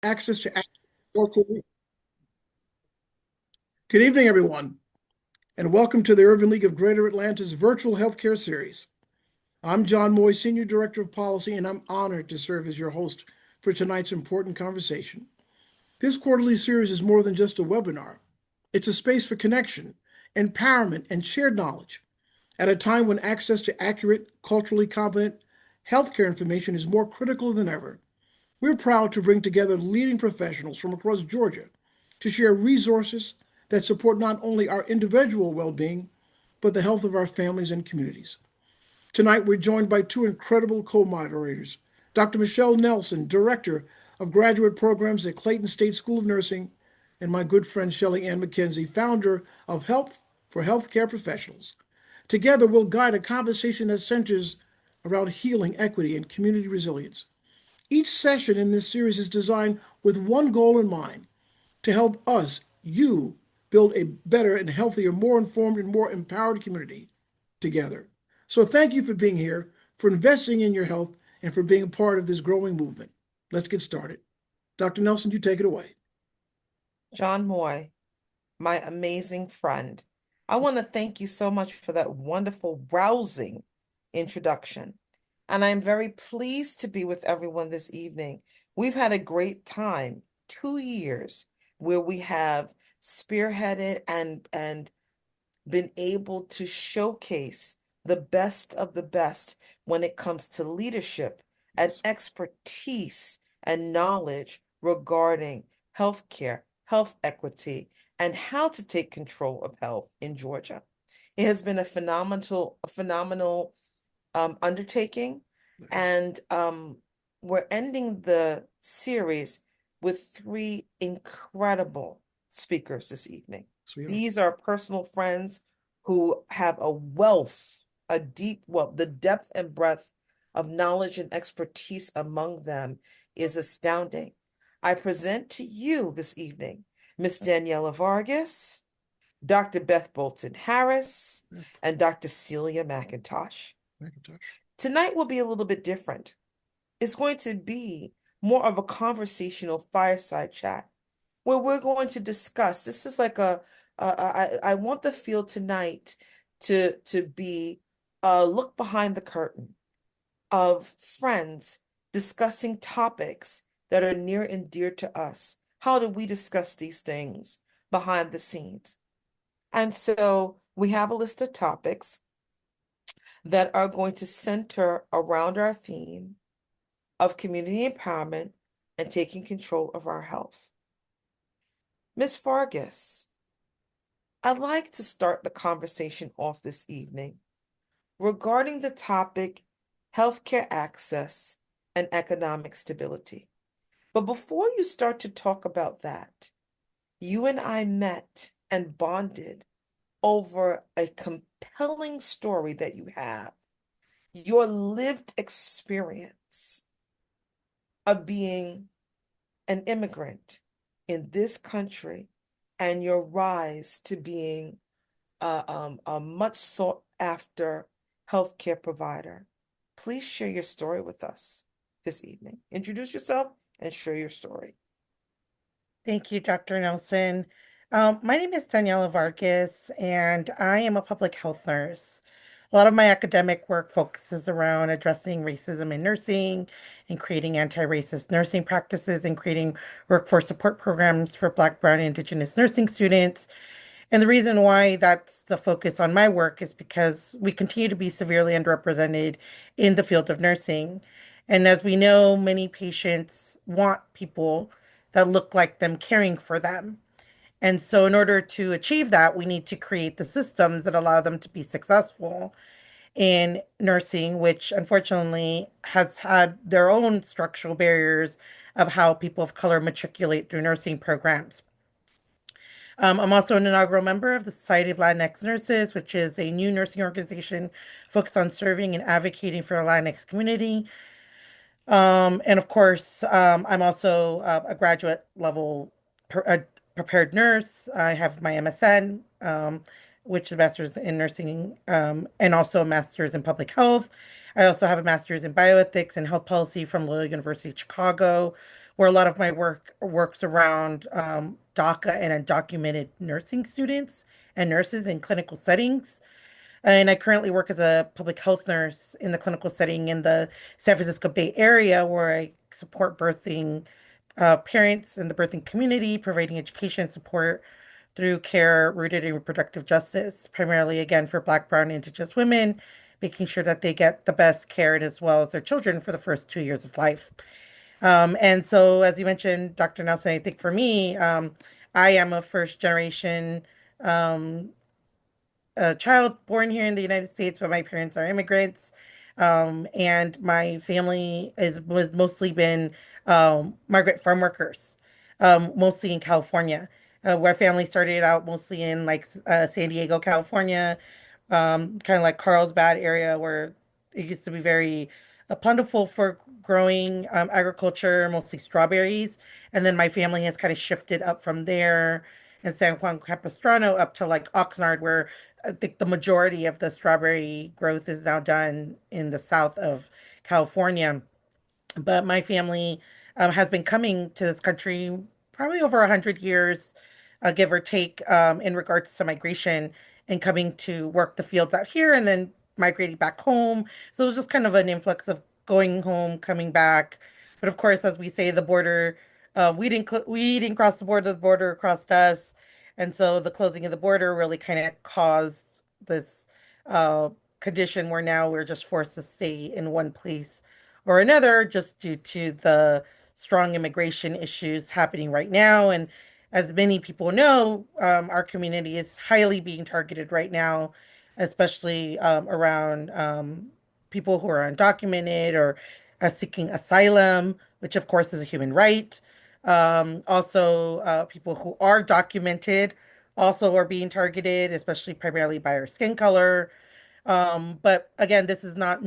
access to cultural. Good evening, everyone, and welcome to the Urban League of Greater Atlanta's virtual healthcare series. I'm John Moy, Senior Director of Policy, and I'm honored to serve as your host for tonight's important conversation. This quarterly series is more than just a webinar. It's a space for connection, empowerment, and shared knowledge. At a time when access to accurate, culturally competent healthcare information is more critical than ever, we're proud to bring together leading professionals from across Georgia to share resources that support not only our individual well being, but the health of our families and communities. Tonight, we're joined by two incredible co moderators Dr. Michelle Nelson, Director of Graduate Programs at Clayton State School of Nursing, and my good friend Shelley Ann McKenzie, founder of Health for Healthcare Professionals. Together, we'll guide a conversation that centers around healing, equity, and community resilience. Each session in this series is designed with one goal in mind to help us, you, build a better and healthier, more informed, and more empowered community together. So, thank you for being here, for investing in your health, and for being a part of this growing movement. Let's get started. Dr. Nelson, you take it away. John Moy, my amazing friend, I want to thank you so much for that wonderful, rousing introduction. And I'm very pleased to be with everyone this evening. We've had a great time, 2 years, where we have spearheaded and been able to showcase the best of the best when it comes to leadership and expertise and knowledge regarding healthcare, health equity, and how to take control of health in Georgia. It has been a phenomenal undertaking, and we're ending the series with three incredible speakers this evening. These are personal friends who have a deep wealth, the depth and breadth of knowledge and expertise among them is astounding. I present to you this evening Miss Daniela Vargas, Dr. Beth Bolton Harris, and Dr. Celia McIntosh. Tonight will be a little bit different. It's going to be more of a conversational fireside chat where we're going to discuss. This is like I want the field tonight to be a look behind the curtain of friends discussing topics that are near and dear to us. How do we discuss these things behind the scenes? And so we have a list of topics that are going to center around our theme of community empowerment and taking control of our health. Ms. Vargas, I'd like to start the conversation off this evening regarding the topic healthcare access and economic stability. But before you start to talk about that, you and I met and bonded over a compelling story that you have, your lived experience of being an immigrant in this country and your rise to being a much sought after healthcare provider. Please share your story with us this evening. Introduce yourself and share your story. Thank you, Dr. Nelson. My name is Daniela Vargas, and I am a public health nurse. A lot of my academic work focuses around addressing racism in nursing and creating anti-racist nursing practices and creating workforce support programs for Black, Brown, and Indigenous nursing students. And the reason why that's the focus on my work is because we continue to be severely underrepresented in the field of nursing. And as we know, many patients want people that look like them caring for them. And so, in order to achieve that, we need to create the systems that allow them to be successful in nursing, which unfortunately has had their own structural barriers of how people of color matriculate through nursing programs. I'm also an inaugural member of the Society of Latinx Nurses, which is a new nursing organization focused on serving and advocating for the Latinx community. And of course, I'm also a graduate level prepared nurse. I have my MSN, which is a master's in nursing, and also a master's in public health. I also have a master's in bioethics and health policy from Loyola University of Chicago, where a lot of my work works around DACA and undocumented nursing students and nurses in clinical settings. And I currently work as a public health nurse in the clinical setting in the San Francisco Bay Area, where I support birthing parents in the birthing community, providing education support through care rooted in reproductive justice, primarily again for Black, Brown, and Indigenous women, making sure that they get the best care and as well as their children for the first 2 years of life. And so, as you mentioned, Dr. Nelson, I think for me, I am a first generation um, a child born here in the United States, but my parents are immigrants. And my family is was mostly been migrant farm workers, mostly in California. Where family started out mostly in like San Diego, California, kind of like Carlsbad area where it used to be very plentiful for growing agriculture, mostly strawberries. And then my family has kind of shifted up from there in San Juan Capistrano up to like Oxnard, where I think the majority of the strawberry growth is now done in the south of California. But my family has been coming to this country probably over 100 years, give or take, in regards to migration and coming to work the fields out here and then migrating back home. So it was just kind of an influx of going home, coming back. But of course, as we say, the border, we didn't cross the border crossed us, and so the closing of the border really kind of caused this uh, condition where now we're just forced to stay in one place or another just due to the strong immigration issues happening right now. And as many people know, our community is highly being targeted right now, especially around people who are undocumented or seeking asylum, which of course is a human right. Also, people who are documented also are being targeted, especially primarily by our skin color. But again, this is not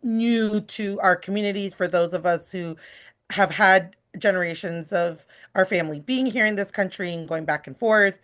new to our communities for those of us who have had generations of our family being here in this country and going back and forth.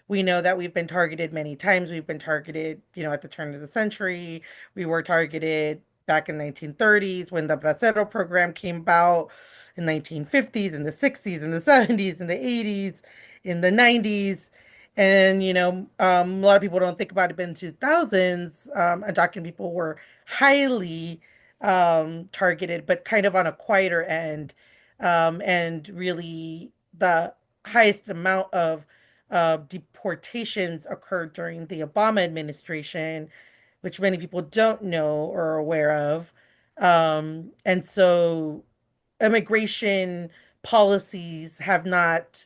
We know that we've been targeted many times. We've been targeted, at the turn of the century. We were targeted back in 1930s when the Bracero program came about, in 1950s, in the 60s, in the 70s, in the 80s, in the 90s. And, a lot of people don't think about it, but in 2000s, undocumented people were highly targeted, but kind of on a quieter end. And really, the highest amount of deportations occurred during the Obama administration, which many people don't know or are aware of. And so immigration policies have not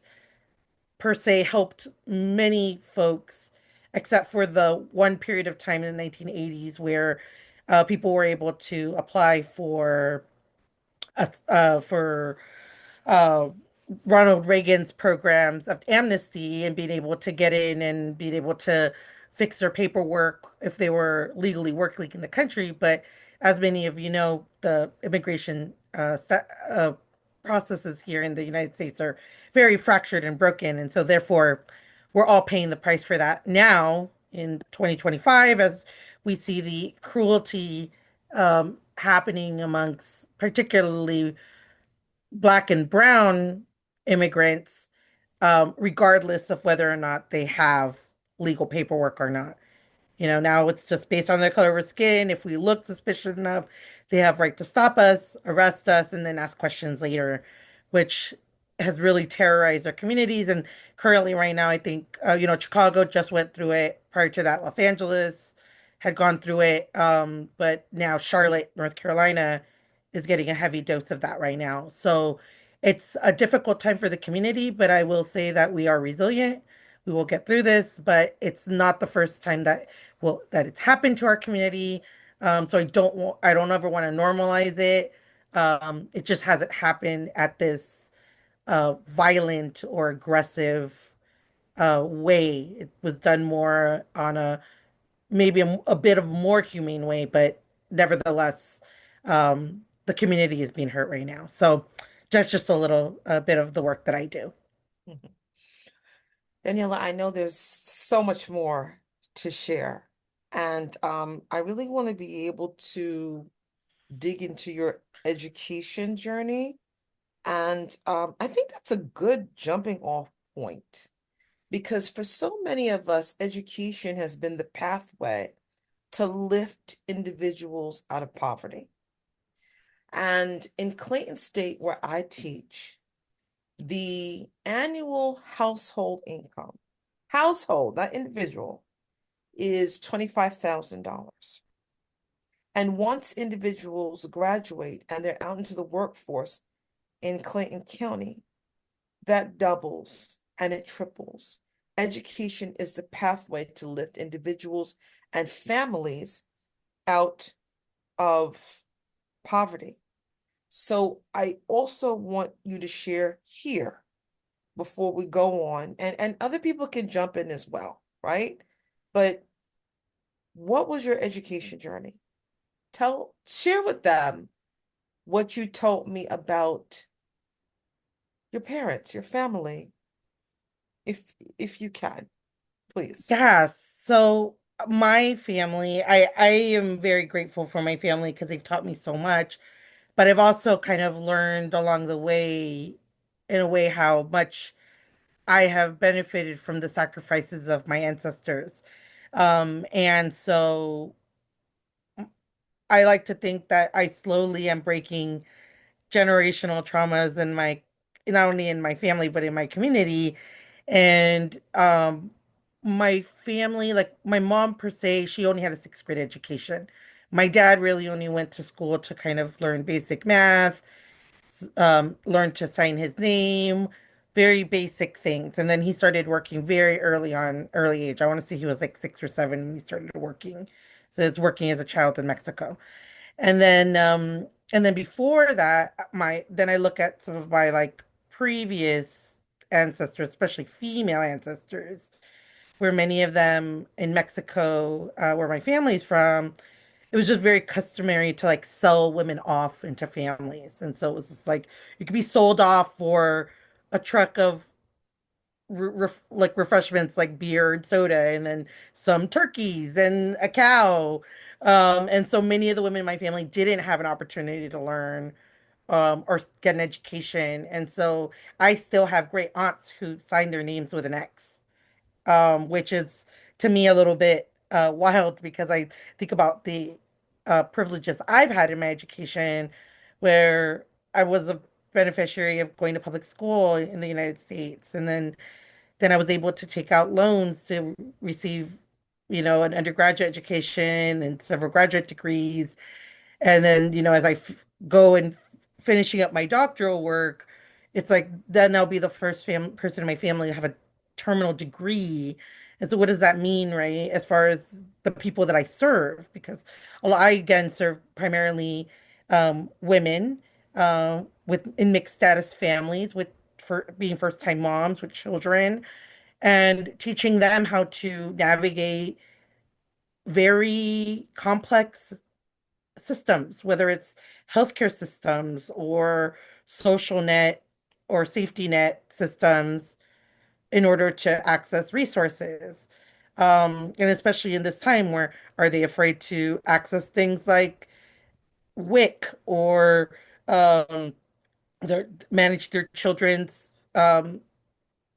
per se helped many folks, except for the one period of time in the 1980s where people were able to apply for uh, Ronald Reagan's programs of amnesty and being able to get in and being able to fix their paperwork if they were legally working in the country. But as many of you know, the immigration processes here in the United States are very fractured and broken. And so, therefore, we're all paying the price for that now in 2025 as we see the cruelty happening amongst particularly Black and Brown immigrants, regardless of whether or not they have legal paperwork or not. Now it's just based on their color of skin. If we look suspicious enough, they have right to stop us, arrest us, and then ask questions later, which has really terrorized our communities. And currently, right now, I think, Chicago just went through it. Prior to that, Los Angeles had gone through it. But now Charlotte, North Carolina, is getting a heavy dose of that right now. So it's a difficult time for the community, but I will say that we are resilient. We will get through this, but it's not the first time that it's happened to our community. So I don't ever want to normalize it. It just hasn't happened at this violent or aggressive way. It was done more on maybe a bit of more humane way, but nevertheless, the community is being hurt right now. So that's just a bit of the work that I do. Mhm. Daniela, I know there's so much more to share, and I really want to be able to dig into your education journey And I think that's a good jumping off point because for so many of us, education has been the pathway to lift individuals out of poverty. And in Clayton State, where I teach, the annual household income, household, not individual, is $25,000. And once individuals graduate and they're out into the workforce in Clayton County, that doubles and it triples. Education is the pathway to lift individuals and families out of poverty. So I also want you to share here before we go on, and other people can jump in as well, right? But what was your education journey? Share with them what you told me about your parents, your family, if you can, please. Yes. So my family, I am very grateful for my family because they've taught me so much, but I've also kind of learned along the way, in a way, how much I have benefited from the sacrifices of my ancestors. And so I like to think that I slowly am breaking generational traumas in my, not only in my family but in my community. And my family, like my mom per se, she only had a sixth grade education. My dad really only went to school to kind of learn basic math, learn to sign his name, very basic things. And then he started working very early on, early age. I want to say he was like 6 or 7 when he started working. So he was working as a child in Mexico. And then before that, then I look at some of my like previous ancestors, especially female ancestors, where many of them in Mexico, where my family's from, it was just very customary to like sell women off into families. And so it was just like you could be sold off for a truck of like refreshments like beer and soda and then some turkeys and a cow. And so many of the women in my family didn't have an opportunity to learn or get an education. And so I still have great aunts who signed their names with an X, which is to me a little bit wild because I think about the privileges I've had in my education, where I was a beneficiary of going to public school in the United States, and then I was able to take out loans to receive, an undergraduate education and several graduate degrees. And then, as I go and finishing up my doctoral work, it's like then I'll be the first person in my family to have a terminal degree. And so, what does that mean, right? As far as the people that I serve, because I again serve primarily women with in mixed status families with for being first time moms with children and teaching them how to navigate very complex systems, whether it's healthcare systems or social net or safety net systems in order to access resources. And especially in this time where are they afraid to access things like WIC or um, manage their children's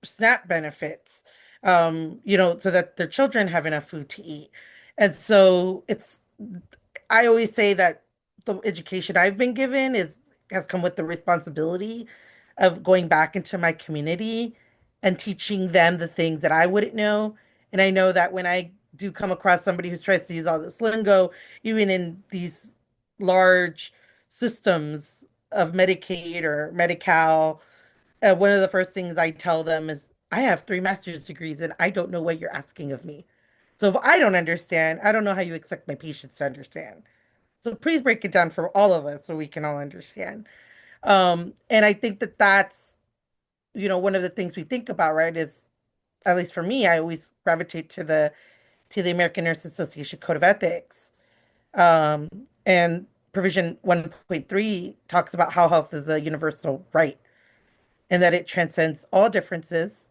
SNAP benefits, so that their children have enough food to eat. And so I always say that the education I've been given has come with the responsibility of going back into my community and teaching them the things that I wouldn't know. And I know that when I do come across somebody who tries to use all this lingo, even in these large systems of Medicaid or Medi-Cal, one of the first things I tell them is, I have 3 master's degrees and I don't know what you're asking of me. So if I don't understand, I don't know how you expect my patients to understand. So please break it down for all of us so we can all understand. And I think that that's, one of the things we think about, right? Is at least for me, I always gravitate to the American Nurse Association Code of Ethics. Um, and provision 1.3 talks about how health is a universal right and that it transcends all differences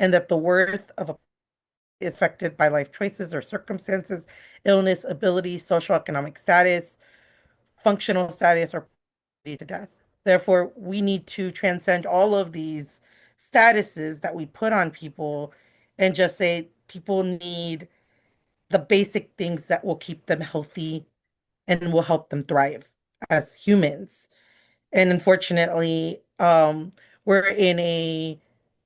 and that the worth of a is affected by life choices or circumstances, illness, ability, social economic status, functional status, or to death. Therefore, we need to transcend all of these statuses that we put on people and just say people need the basic things that will keep them healthy and will help them thrive as humans. And unfortunately, we're in a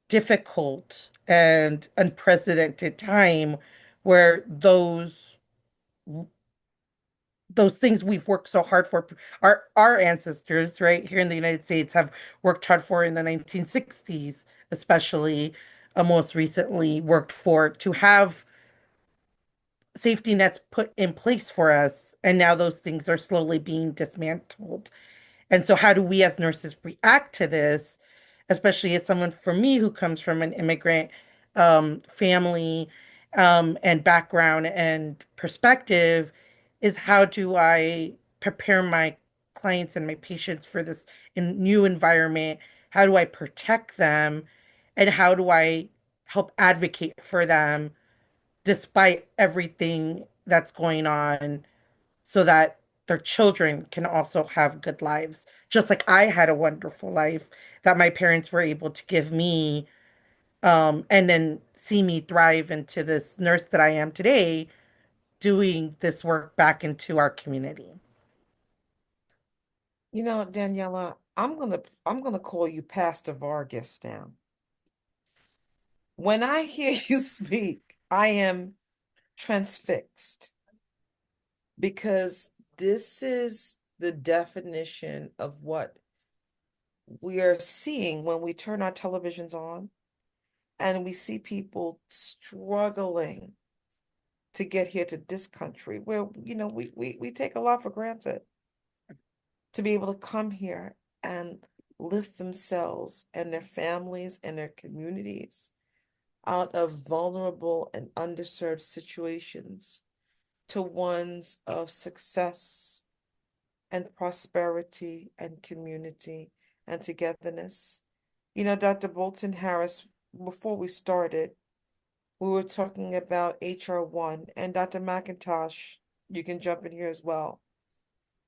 difficult and unprecedented time where those things we've worked so hard for, our ancestors right here in the United States have worked hard for in the 1960s, especially, most recently worked for to have safety nets put in place for us, and now those things are slowly being dismantled. And so, how do we as nurses react to this, especially as someone for me who comes from an immigrant family and background and perspective, is how do I prepare my clients and my patients for this new environment? How do I protect them? And how do I help advocate for them despite everything that's going on so that their children can also have good lives, just like I had a wonderful life that my parents were able to give me, and then see me thrive into this nurse that I am today, doing this work back into our community. You know, Daniela, I'm gonna call you Pastor Vargas now. When I hear you speak, I am transfixed because this is the definition of what we are seeing when we turn our televisions on and we see people struggling to get here to this country where, we take a lot for granted to be able to come here and lift themselves and their families and their communities out of vulnerable and underserved situations to ones of success and prosperity and community and togetherness. You know, Dr. Bolton Harris, before we started, we were talking about HR 1, and Dr. McIntosh, you can jump in here as well.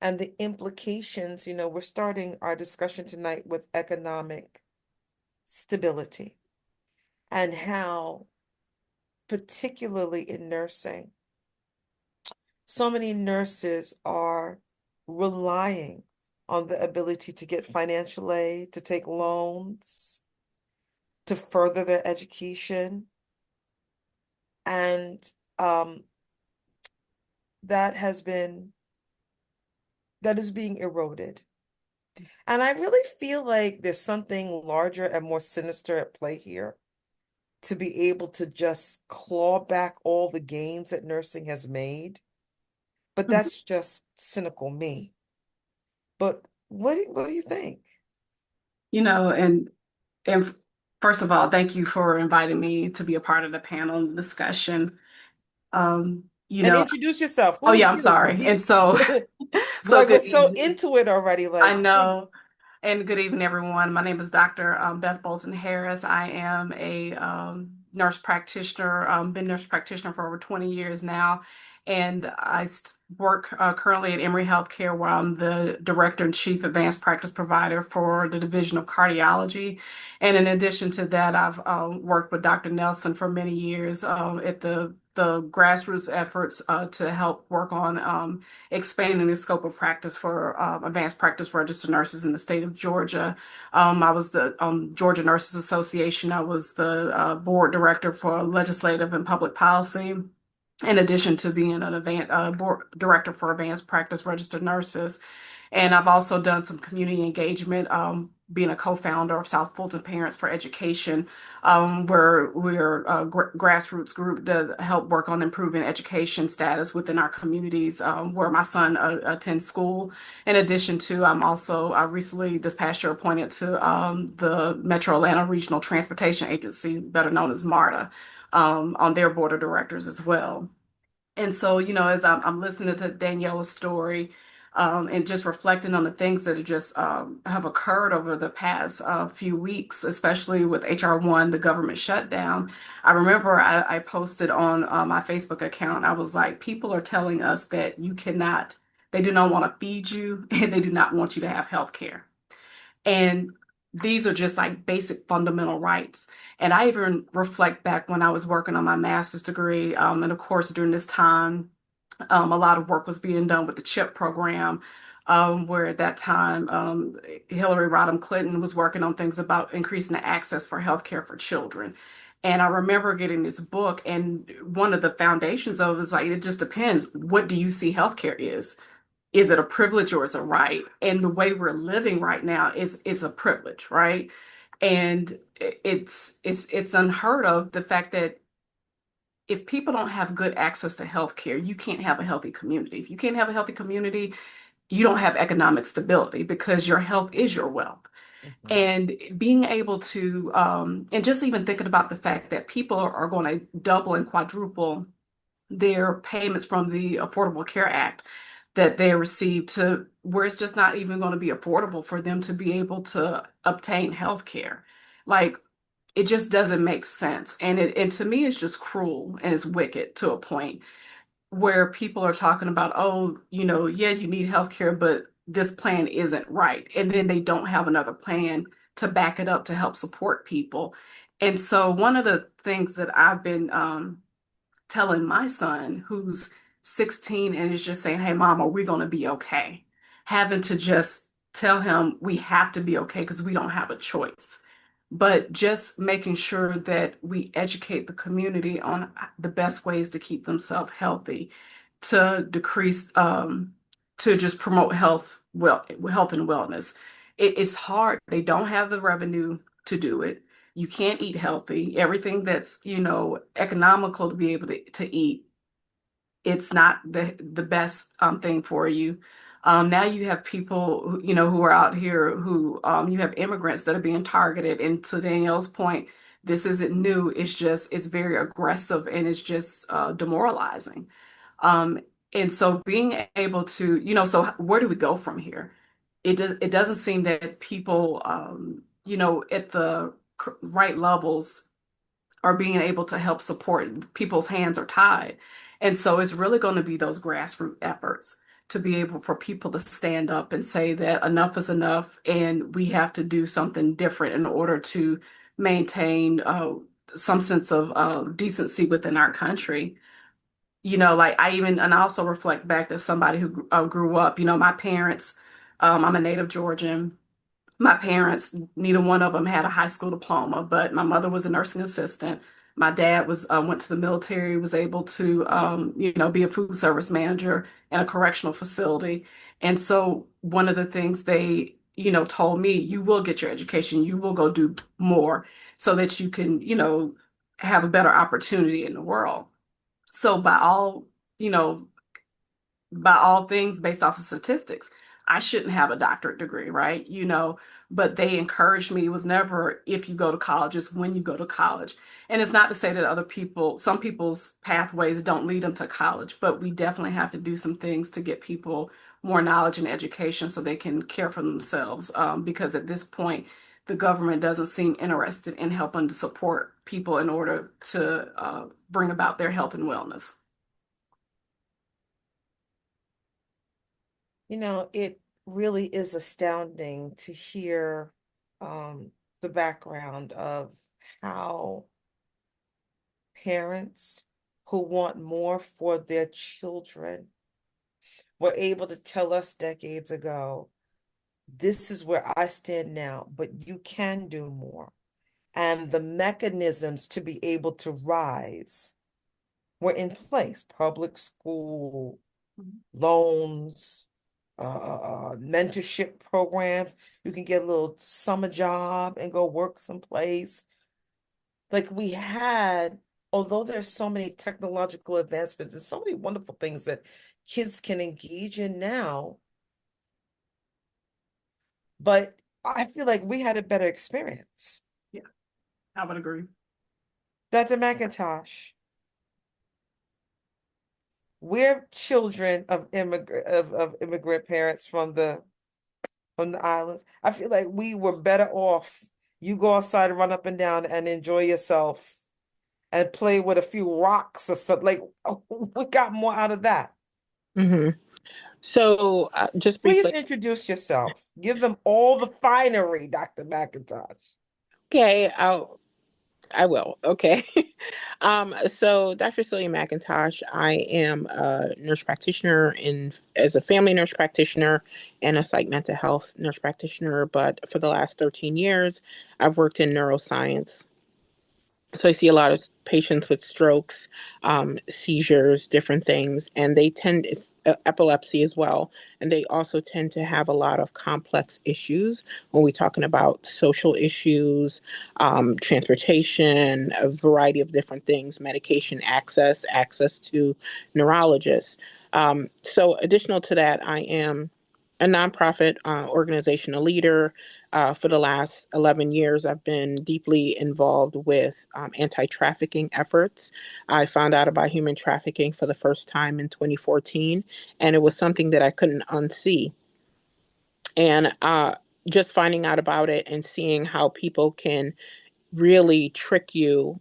And the implications, we're starting our discussion tonight with economic stability and how, particularly in nursing, so many nurses are relying on the ability to get financial aid, to take loans, to further their education. And that has been, that is being eroded. And I really feel like there's something larger and more sinister at play here to be able to just claw back all the gains that nursing has made. But that's just cynical me. But what do you think? You know, and first of all, thank you for inviting me to be a part of the panel discussion. You And know, introduce yourself. oh Who yeah, are I'm you? sorry. And so, so Like we're good so evening. into it already. I Like, know. And good evening, everyone. My name is Dr. Beth Bolton Harris. I am a nurse practitioner, been nurse practitioner for over 20 years now. And work currently at Emory Healthcare, where I'm the Director and Chief Advanced Practice Provider for the Division of Cardiology. And in addition to that, I've worked with Dr. Nelson for many years at the grassroots efforts to help work on expanding the scope of practice for advanced practice registered nurses in the state of Georgia. I was the Georgia Nurses Association. I was the board director for legislative and public policy, in addition to being an board director for advanced practice registered nurses. And I've also done some community engagement, being a co-founder of South Fulton Parents for Education, where we're a grassroots group to help work on improving education status within our communities, where my son attends school. In addition to, I recently this past year appointed to the Metro Atlanta Regional Transportation Agency, better known as MARTA, on their board of directors as well. And so, as I'm listening to Daniela's story, and just reflecting on the things that have occurred over the past few weeks, especially with HR 1, the government shutdown. I remember I posted on my Facebook account, I was like, people are telling us that they do not want to feed you and they do not want you to have health care. And these are just like basic fundamental rights. And I even reflect back when I was working on my master's degree, and of course, during this time, a lot of work was being done with the CHIP program, where at that time, Hillary Rodham Clinton was working on things about increasing the access for healthcare for children. And I remember getting this book, and one of the foundations of it is like, it just depends. What do you see healthcare is? Is it a privilege or is it a right? And the way we're living right now is a privilege, right? And it's unheard of the fact that if people don't have good access to healthcare, you can't have a healthy community. If you can't have a healthy community, you don't have economic stability because your health is your wealth. Mhm. And being able to, and just even thinking about the fact that people are going to double and quadruple their payments from the Affordable Care Act that they receive to where it's just not even going to be affordable for them to be able to obtain health care. Like, it just doesn't make sense. And to me, it's just cruel and it's wicked to a point where people are talking about, oh, yeah, you need healthcare, but this plan isn't right. And then they don't have another plan to back it up to help support people. And so one of the things that I've been telling my son, who's 16 and is just saying, hey, mom, are we going to be okay? Having to just tell him we have to be okay because we don't have a choice. But just making sure that we educate the community on the best ways to keep themselves healthy, to decrease, to just promote health and wellness. It's hard. They don't have the revenue to do it. You can't eat healthy. Everything that's, economical to be able to eat, it's not the best thing for you. Now you have people who are out here who you have immigrants that are being targeted. And to Danielle's point, this isn't new. It's very aggressive and it's just demoralizing. Um, and so being able to, so where do we go from here? It doesn't seem that people at the right levels are being able to help support. People's hands are tied. And so it's really going to be those grassroots efforts to be able for people to stand up and say that enough is enough and we have to do something different in order to maintain some sense of decency within our country. Like and I also reflect back to somebody who grew up, my parents, I'm a native Georgian. My parents, neither one of them had a high school diploma, but my mother was a nursing assistant. My dad went to the military, was able to, be a food service manager in a correctional facility. And so one of the things they, told me, you will get your education, you will go do more so that you can, have a better opportunity in the world. So you know, by all things based off of statistics. I shouldn't have a doctorate degree, right? But they encouraged me. It was never if you go to college, it's when you go to college. And it's not to say that some people's pathways don't lead them to college, but we definitely have to do some things to get people more knowledge and education so they can care for themselves. Because at this point, the government doesn't seem interested in helping to support people in order to bring about their health and wellness. It really is astounding to hear the background of how parents who want more for their children were able to tell us decades ago, this is where I stand now, but you can do more. And the mechanisms to be able to rise were in place: public school, loans, mentorship programs. You can get a little summer job and go work someplace. Like we had, although there's so many technological advancements and so many wonderful things that kids can engage in now, but I feel like we had a better experience. Yeah, I would agree. Dr. McIntosh, we're children of immigrant parents from the islands. I feel like we were better off. You go outside and run up and down and enjoy yourself and play with a few rocks or something. Like, we got more out of that. hmm So just Please briefly, introduce yourself. Give them all the finery, Dr. McIntosh. okay, I will. Okay. So Dr. Celia McIntosh, I am a nurse practitioner as a family nurse practitioner and a psych mental health nurse practitioner. But for the last 13 years, I've worked in neuroscience. So I see a lot of patients with strokes, seizures, different things, and they tend epilepsy as well, and they also tend to have a lot of complex issues when we're talking about social issues, transportation, a variety of different things, medication access to neurologists. So additional to that, I am a nonprofit organization, a leader. For the last 11 years, I've been deeply involved with anti trafficking efforts. I found out about human trafficking for the first time in 2014, and it was something that I couldn't unsee. And just finding out about it and seeing how people can really trick you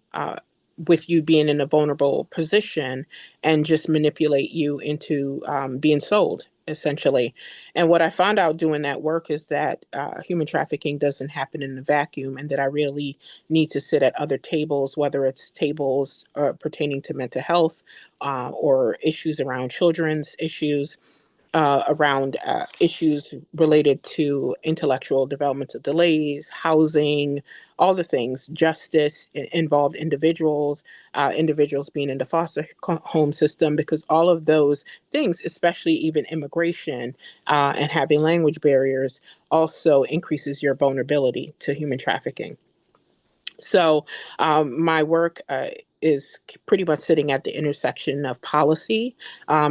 with you being in a vulnerable position and just manipulate you into being sold, essentially. And what I found out doing that work is that human trafficking doesn't happen in a vacuum, and that I really need to sit at other tables, whether it's tables pertaining to mental health or issues around children's issues, around issues related to intellectual developmental delays, housing, all the things, justice, involved individuals, individuals being in the foster home system, because all of those things, especially even immigration and having language barriers, also increases your vulnerability to human trafficking. So my work is pretty much sitting at the intersection of policy,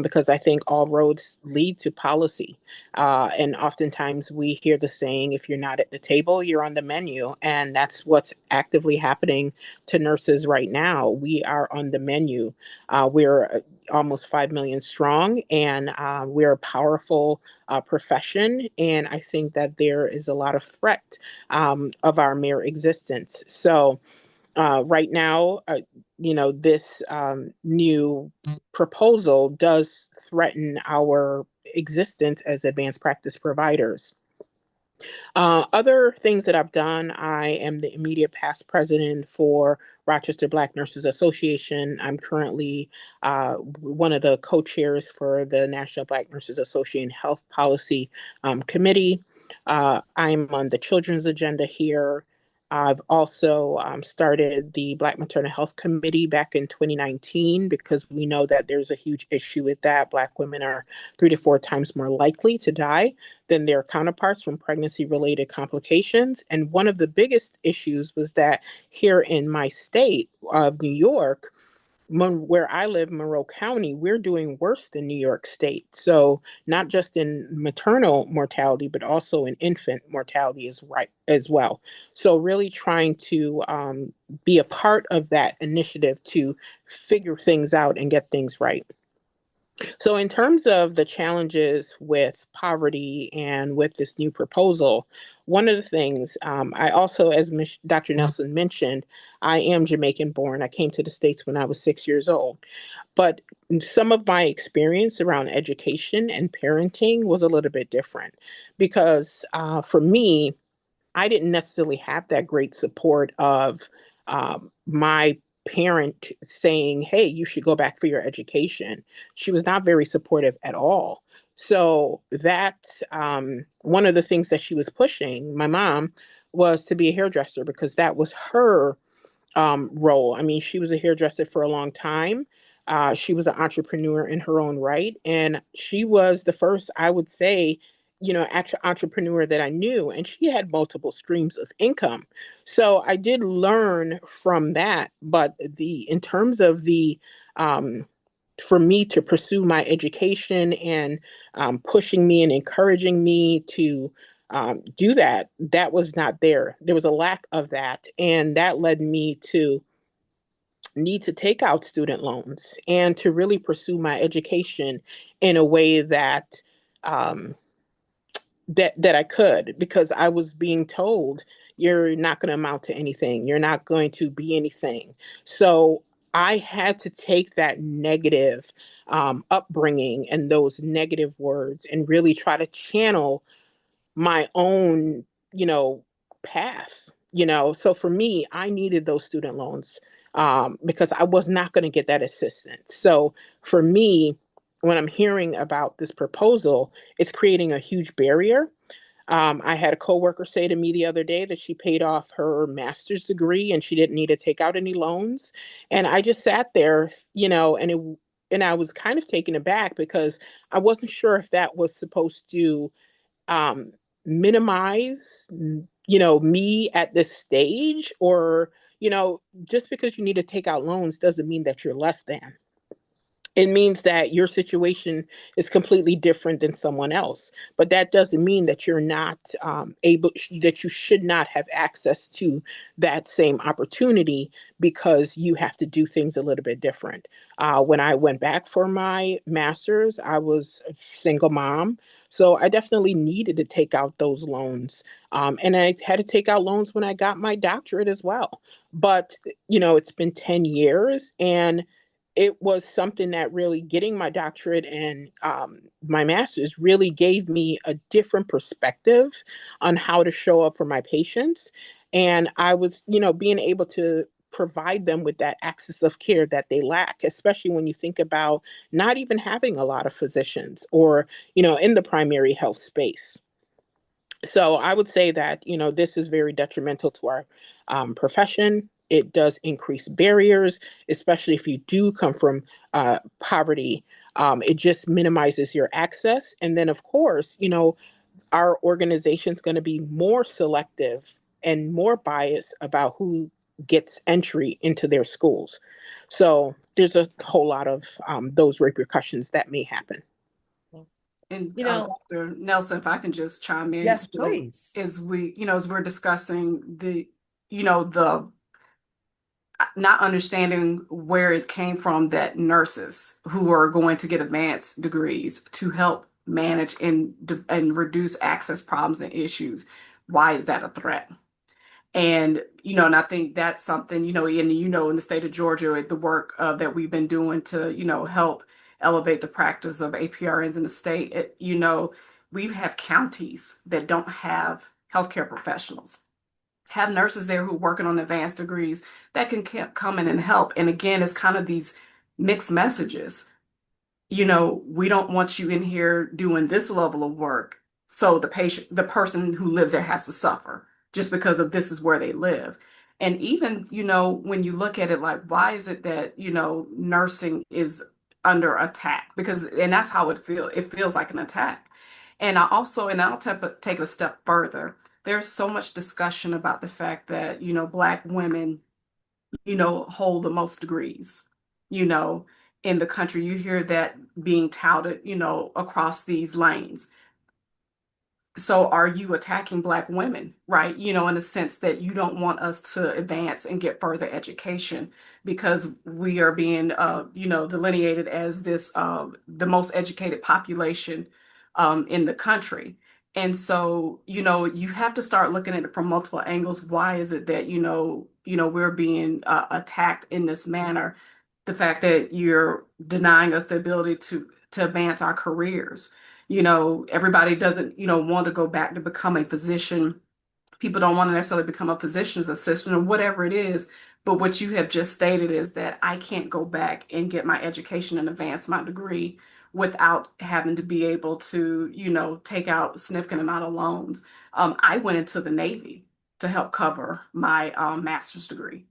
because I think all roads lead to policy. And oftentimes we hear the saying, if you're not at the table, you're on the menu. And that's what's actively happening to nurses right now. We are on the menu. We're almost 5 million strong, and we're a powerful profession. And I think that there is a lot of threat of our mere existence. So right now, this new proposal does threaten our existence as advanced practice providers. Other things that I've done, I am the immediate past president for Rochester Black Nurses Association. I'm currently one of the co-chairs for the National Black Nurses Association Health Policy Committee. I'm on the children's agenda here. I've also started the Black Maternal Health Committee back in 2019, because we know that there's a huge issue with that. Black women are 3 to 4 times more likely to die than their counterparts from pregnancy-related complications. And one of the biggest issues was that here in my state of New York, where I live, Monroe County, we're doing worse than New York State. So not just in maternal mortality, but also in infant mortality as well. So really trying to be a part of that initiative to figure things out and get things right. So, in terms of the challenges with poverty and with this new proposal, one of the things I also, as Dr. Nelson mentioned, I am Jamaican born. I came to the States when I was 6 years old. But some of my experience around education and parenting was a little bit different, because for me, I didn't necessarily have that great support of my parent saying, hey, you should go back for your education. She was not very supportive at all. So that one of the things that she was pushing, my mom, was to be a hairdresser, because that was her role. I mean, she was a hairdresser for a long time. She was an entrepreneur in her own right. And she was the first, I would say, actual entrepreneur that I knew. And she had multiple streams of income. So I did learn from that. But in terms of um, for me to pursue my education and pushing me and encouraging me to do that, that was not there. There was a lack of that. And that led me to need to take out student loans and to really pursue my education in a way um, that I could, because I was being told you're not going to amount to anything. You're not going to be anything. So I had to take that negative upbringing and those negative words and really try to channel my own, path. So for me, I needed those student loans because I was not going to get that assistance. So for me, when I'm hearing about this proposal, it's creating a huge barrier. I had a coworker say to me the other day that she paid off her master's degree and she didn't need to take out any loans. And I just sat there, and I was kind of taken aback because I wasn't sure if that was supposed to um, minimize, me at this stage, or, just because you need to take out loans doesn't mean that you're less than. It means that your situation is completely different than someone else, but that doesn't mean that you're not that you should not have access to that same opportunity because you have to do things a little bit different. When I went back for my master's, I was a single mom, so I definitely needed to take out those loans, and I had to take out loans when I got my doctorate as well. But it's been 10 years, and it was something that really, getting my doctorate and my master's, really gave me a different perspective on how to show up for my patients. And I was, being able to provide them with that access of care that they lack, especially when you think about not even having a lot of physicians or, in the primary health space. So I would say that, this is very detrimental to our profession. It does increase barriers, especially if you do come from poverty. It just minimizes your access. And then, of course, our organization's going to be more selective and more biased about who gets entry into their schools. So there's a whole lot of those repercussions that may happen. And You know, Dr. Nelson, if I can just chime in, yes, please. as we're discussing the not understanding where it came from, that nurses who are going to get advanced degrees to help manage and reduce access problems and issues. Why is that a threat? And, and I think that's something, in the state of Georgia, the work that we've been doing to, help elevate the practice of APRNs in the state, we have counties that don't have healthcare professionals, have nurses there who are working on advanced degrees that can come in and help. And again, it's kind of these mixed messages. We don't want you in here doing this level of work, so the person who lives there has to suffer just because of this is where they live. And even, when you look at it, like, why is it that, nursing is under attack? And that's how it feels like an attack. And I'll take it a step further. There's so much discussion about the fact that, Black women, hold the most degrees, you know, in the country. You hear that being touted, across these lanes. So are you attacking Black women, right? In the sense that you don't want us to advance and get further education because we are being, delineated as the most educated population, in the country. And so, you have to start looking at it from multiple angles. Why is it that, we're being attacked in this manner? The fact that you're denying us the ability to advance our careers. Everybody doesn't, want to go back to become a physician. People don't want to necessarily become a physician's assistant or whatever it is. But what you have just stated is that I can't go back and get my education and advance my degree without having to be able to, take out a significant amount of loans. I went into the Navy to help cover my master's degree.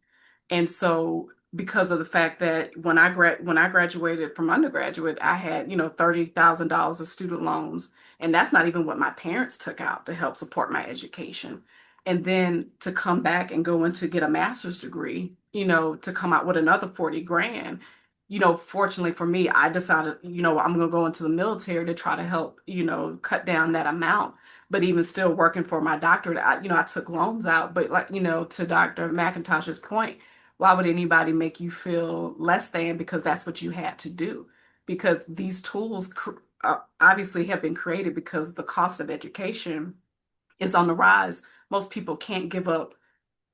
And so because of the fact that when I graduated from undergraduate, I had, $30,000 of student loans. And that's not even what my parents took out to help support my education. And then to come back and go in to get a master's degree, to come out with another 40 grand. Fortunately for me, I decided, I'm going to go into the military to try to help, cut down that amount. But even still working for my doctorate, I took loans out. But like, to Dr. McIntosh's point, why would anybody make you feel less than? Because that's what you had to do. Because these tools obviously have been created because the cost of education is on the rise. Most people can't give up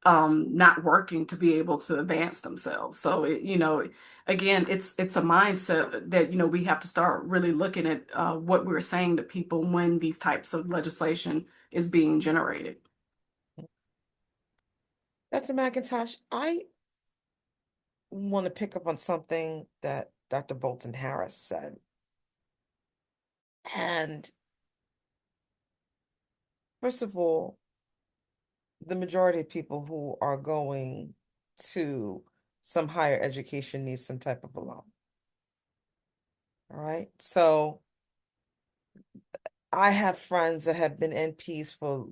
not working to be able to advance themselves. So again, it's a mindset that we have to start really looking at what we're saying to people when these types of legislation is being generated. Dr. McIntosh, I want to pick up on something that Dr. Bolton Harris said. And first of all, the majority of people who are going to some higher education need some type of a loan. All right. So I have friends that have been NPs for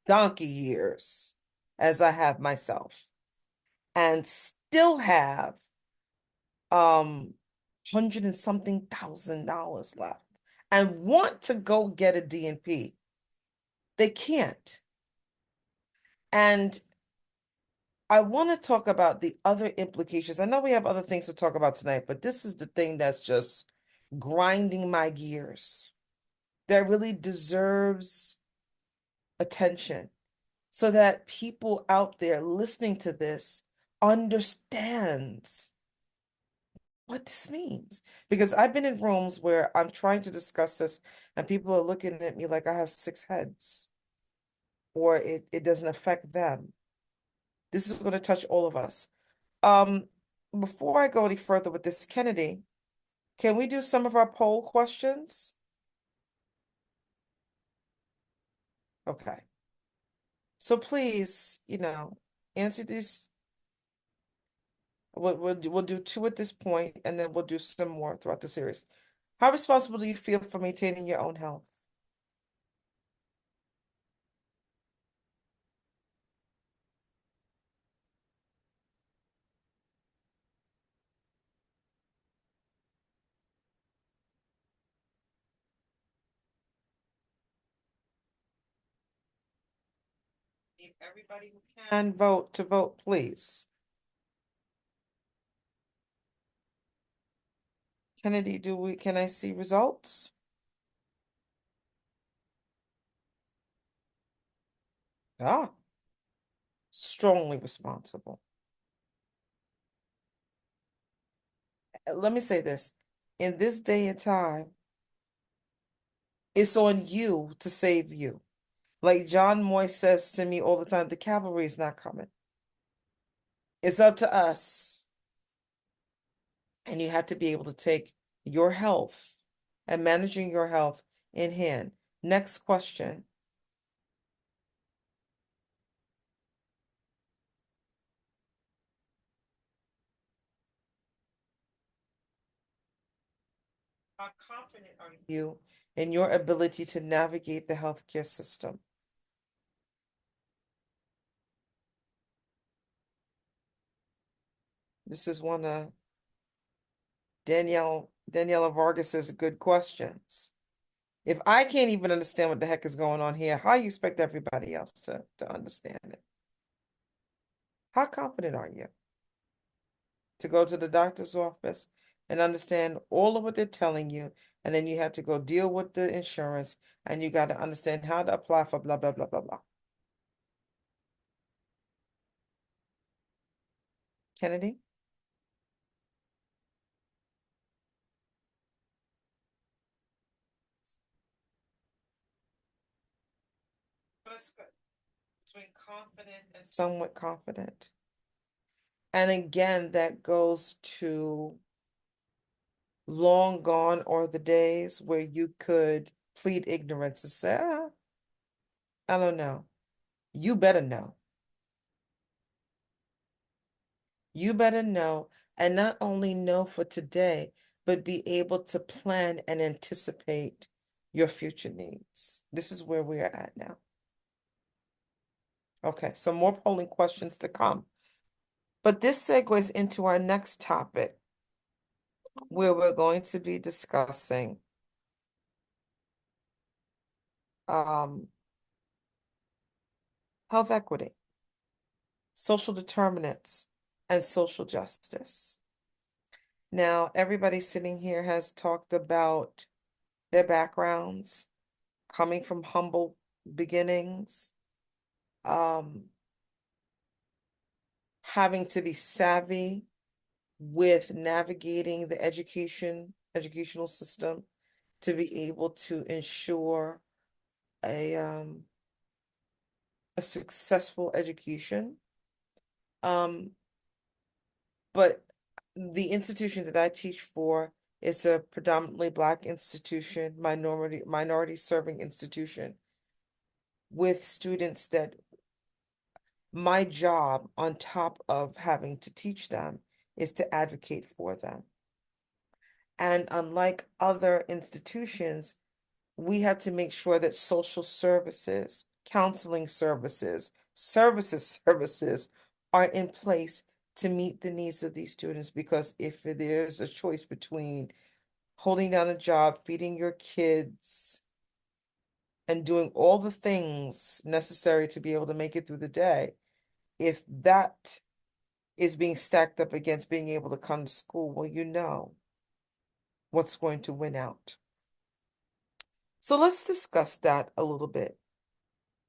donkey years, as I have myself, and still have hundred and something $1,000 left and want to go get a DNP. They can't. And I want to talk about the other implications. I know we have other things to talk about tonight, but this is the thing that's just grinding my gears, that really deserves attention, so that people out there listening to this understands what this means. Because I've been in rooms where I'm trying to discuss this and people are looking at me like I have 6 heads, or it doesn't affect them. This is going to touch all of us. Before I go any further with this, Kennedy, can we do some of our poll questions? Okay. So please, answer these. We'll do 2 at this point, and then we'll do some more throughout the series. How responsible do you feel for maintaining your own health? Need everybody who can vote to vote, please. Kennedy, can I see results? Ah, strongly responsible. Let me say this. In this day and time, it's on you to save you. Like John Moy says to me all the time, the cavalry is not coming. It's up to us. And you have to be able to take your health and managing your health in hand. Next question. How confident are you in your ability to navigate the healthcare system? This is one of Daniela Vargas's good questions. If I can't even understand what the heck is going on here, how you expect everybody else to understand it? How confident are you to go to the doctor's office and understand all of what they're telling you, and then you have to go deal with the insurance, and you got to understand how to apply for blah, blah, blah, blah, blah. Kennedy? That's good. Between confident and somewhat confident. And again, that goes to long gone are the days where you could plead ignorance and say, I don't know. You better know. You better know, and not only know for today, but be able to plan and anticipate your future needs. This is where we are at now. Okay, so more polling questions to come. But this segues into our next topic, where we're going to be discussing health equity, social determinants, and social justice. Now, everybody sitting here has talked about their backgrounds, coming from humble beginnings, having to be savvy with navigating the educational system to be able to ensure a successful education. But the institution that I teach for is a predominantly Black institution, minority serving institution with students that my job on top of having to teach them is to advocate for them. And unlike other institutions, we have to make sure that social services, counseling services are in place to meet the needs of these students. Because if there's a choice between holding down a job, feeding your kids, and doing all the things necessary to be able to make it through the day, if that is being stacked up against being able to come to school, well, you know what's going to win out. So let's discuss that a little bit.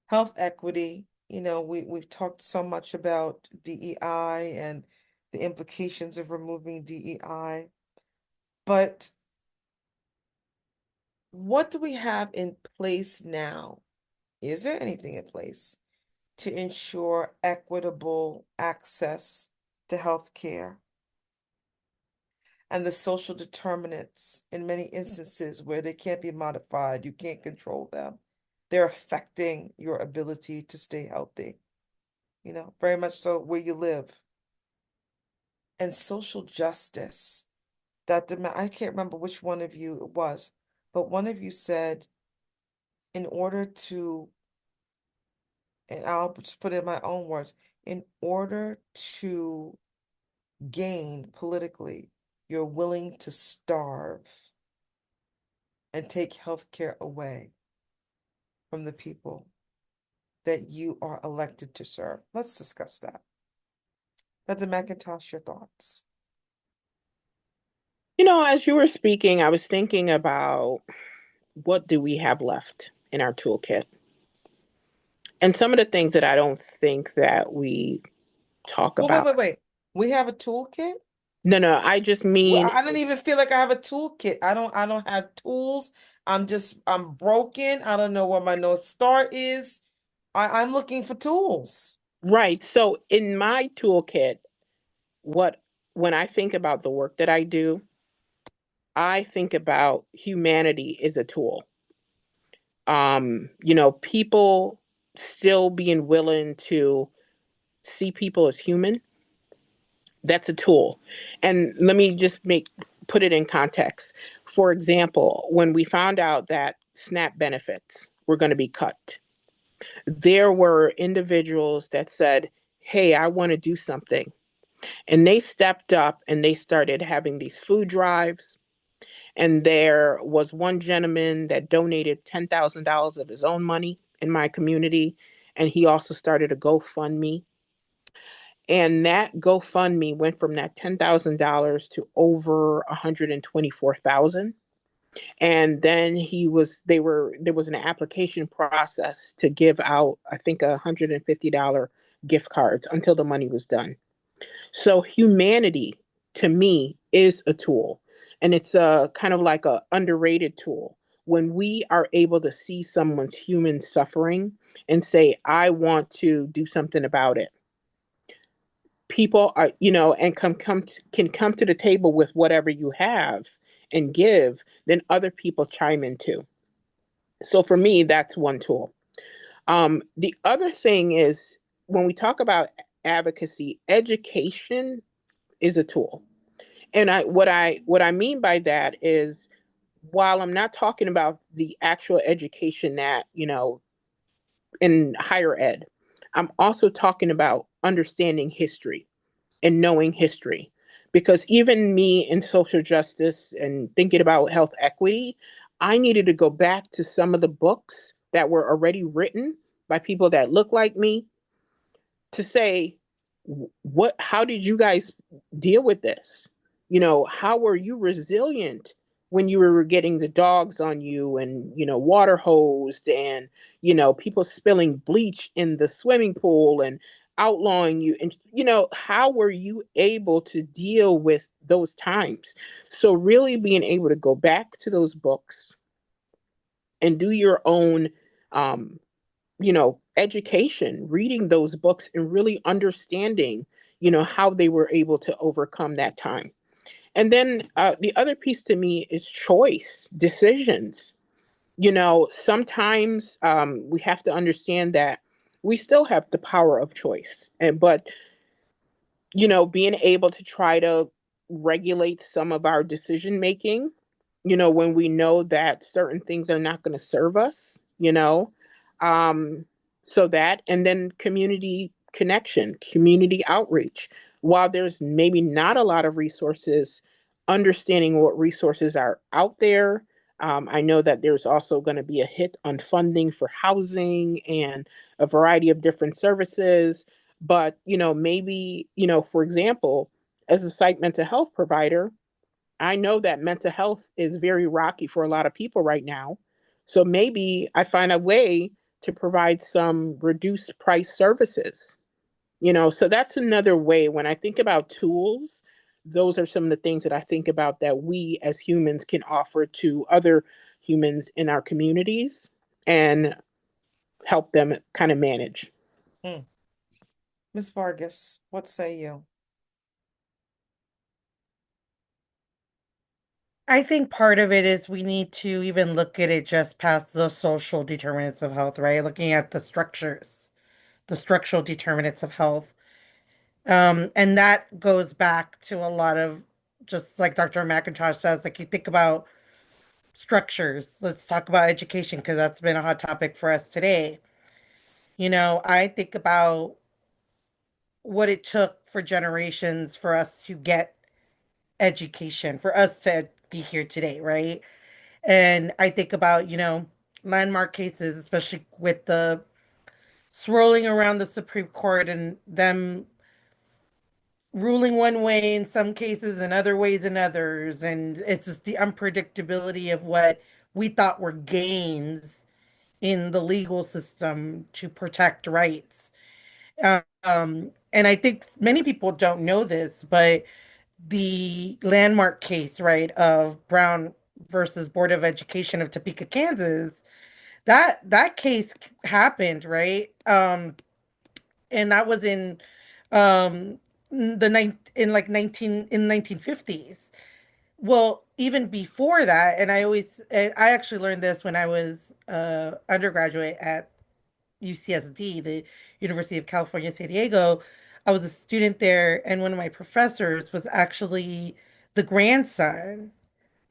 Health equity, we've talked so much about DEI and the implications of removing DEI, but what do we have in place now? Is there anything in place to ensure equitable access to health care? And the social determinants, in many instances where they can't be modified, you can't control them. They're affecting your ability to stay healthy, very much so where you live. And social justice, I can't remember which one of you it was, but one of you said, in order to, and I'll just put it in my own words, in order to gain politically, you're willing to starve and take health care away from the people that you are elected to serve. Let's discuss that. Dr. McIntosh, your thoughts. As you were speaking, I was thinking about what do we have left in our toolkit? And some of the things that I don't think that we talk about. Wait. We have a toolkit? No, I just mean, I don't even feel like I have a toolkit. I don't have tools. I'm broken. I don't know where my North Star is. I'm looking for tools. right. So in my toolkit, when I think about the work that I do, I think about humanity as a tool. People still being willing to see people as human. That's a tool. And let me just put it in context. For example, when we found out that SNAP benefits were going to be cut, there were individuals that said, hey, I want to do something. And they stepped up and they started having these food drives. And there was one gentleman that donated $10,000 of his own money in my community. And he also started a GoFundMe. And that GoFundMe went from that $10,000 to over $124,000. And then there was an application process to give out, I think, $150 gift cards until the money was done. So humanity, to me, is a tool, and it's a kind of like a underrated tool. When we are able to see someone's human suffering and say, I want to do something about it, people are, and can come to the table with whatever you have and give, then other people chime in too. So for me, that's one tool. The other thing is, when we talk about advocacy, education is a tool. And what I mean by that is, while I'm not talking about the actual education that, in higher ed, I'm also talking about understanding history and knowing history. Because even me in social justice and thinking about health equity, I needed to go back to some of the books that were already written by people that look like me to say, how did you guys deal with this? How were you resilient when you were getting the dogs on you and, water hosed and, people spilling bleach in the swimming pool? And outlawing you, and how were you able to deal with those times? So really being able to go back to those books and do your own um, education, reading those books and really understanding, how they were able to overcome that time. And then the other piece to me is choice, decisions. Sometimes we have to understand that we still have the power of choice, but being able to try to regulate some of our decision making, when we know that certain things are not going to serve us, um, so that, and then community connection, community outreach. While there's maybe not a lot of resources, understanding what resources are out there. I know that there's also going to be a hit on funding for housing and a variety of different services. But, maybe, for example, as a psych mental health provider, I know that mental health is very rocky for a lot of people right now. So maybe I find a way to provide some reduced price services. So that's another way. When I think about tools, those are some of the things that I think about that we as humans can offer to other humans in our communities and help them kind of manage. Hmm. Ms. Vargas, what say you? I think part of it is we need to even look at it just past the social determinants of health, right? Looking at the structures, the structural determinants of health. And that goes back to a lot of, just like Dr. McIntosh says, like you think about structures. Let's talk about education because that's been a hot topic for us today. I think about what it took for generations for us to get education, for us to be here today, right? And I think about, landmark cases, especially with the swirling around the Supreme Court and them ruling one way in some cases and other ways in others. And it's just the unpredictability of what we thought were gains in the legal system to protect rights. And I think many people don't know this, but the landmark case, right, of Brown versus Board of Education of Topeka, Kansas, that case happened, right? And that was um in like 1950s. Well, even before that, and I actually learned this when I was undergraduate at UCSD, the University of California, San Diego. I was a student there, and one of my professors was actually the grandson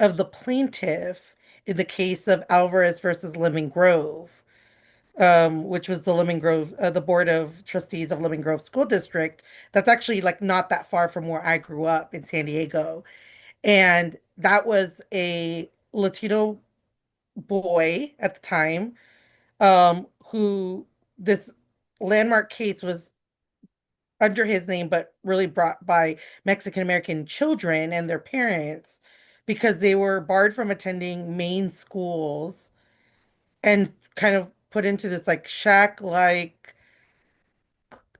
of the plaintiff in the case of Alvarez versus Lemon Grove, which was the Board of Trustees of Lemon Grove School District. That's actually like not that far from where I grew up in San Diego. And that was a Latino boy at the time, who this landmark case was under his name, but really brought by Mexican American children and their parents because they were barred from attending main schools and kind of put into this like shack-like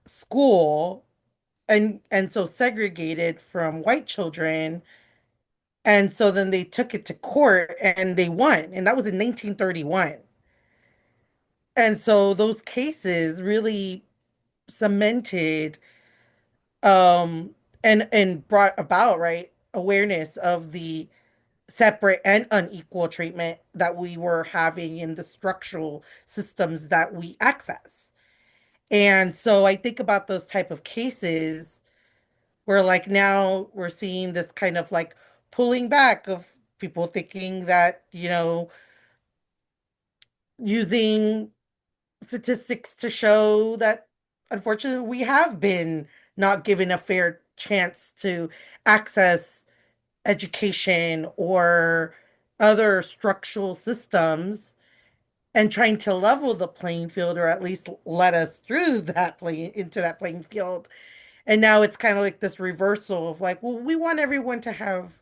school, and so segregated from white children. And so then they took it to court and they won, and that was in 1931. And so those cases really cemented um and brought about, right, awareness of the separate and unequal treatment that we were having in the structural systems that we access. And so I think about those type of cases where like now we're seeing this kind of like pulling back of people thinking that, using statistics to show that unfortunately we have been not given a fair chance to access education or other structural systems, and trying to level the playing field or at least let us through that plane into that playing field. And now it's kind of like this reversal of like, well, we want everyone to have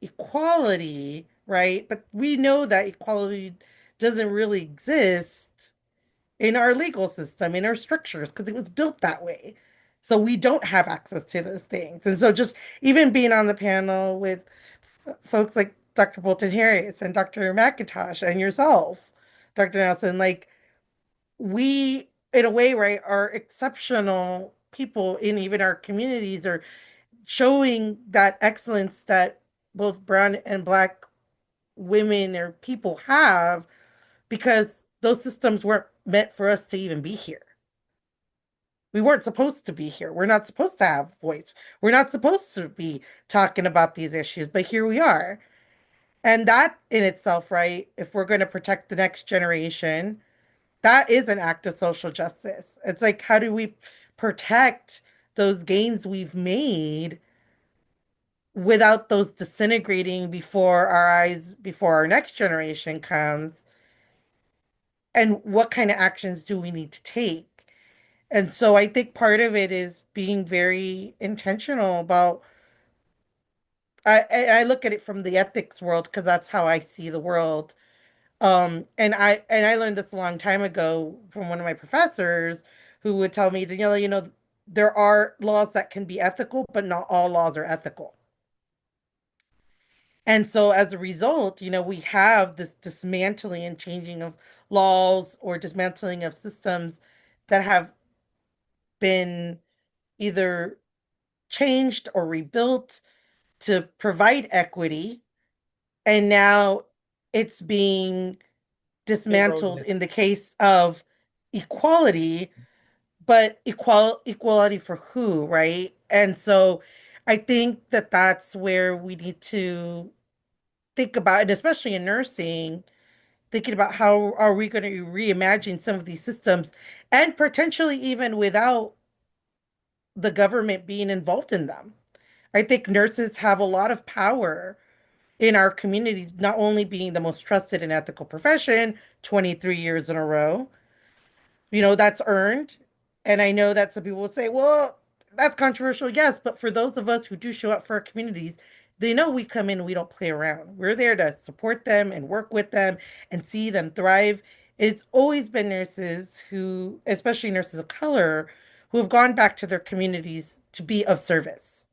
equality, right? But we know that equality doesn't really exist in our legal system, in our structures, because it was built that way. So we don't have access to those things. And so just even being on the panel with folks like Dr. Bolton Harris and Dr. McIntosh and yourself, Dr. Nelson, like we, in a way, right, are exceptional people in even our communities are showing that excellence that both brown and black women or people have because those systems weren't meant for us to even be here. We weren't supposed to be here. We're not supposed to have voice. We're not supposed to be talking about these issues, but here we are. And that in itself, right, if we're going to protect the next generation, that is an act of social justice. It's like, how do we protect those gains we've made without those disintegrating before our eyes, before our next generation comes? And what kind of actions do we need to take? And so I think part of it is being very intentional about I look at it from the ethics world because that's how I see the world. And I learned this a long time ago from one of my professors who would tell me, Daniela, there are laws that can be ethical, but not all laws are ethical. And so as a result, we have this dismantling and changing of laws or dismantling of systems that have been either changed or rebuilt to provide equity. And now it's being dismantled Eroded. in the case of equality, but equality for who, right? And so I think that that's where we need to think about, and especially in nursing, thinking about how are we going to reimagine some of these systems and potentially even without the government being involved in them. I think nurses have a lot of power in our communities, not only being the most trusted and ethical profession 23 years in a row, that's earned. And I know that some people will say, well, that's controversial, yes, but for those of us who do show up for our communities, they know we come in and we don't play around. We're there to support them and work with them and see them thrive. It's always been nurses who, especially nurses of color, who have gone back to their communities to be of service,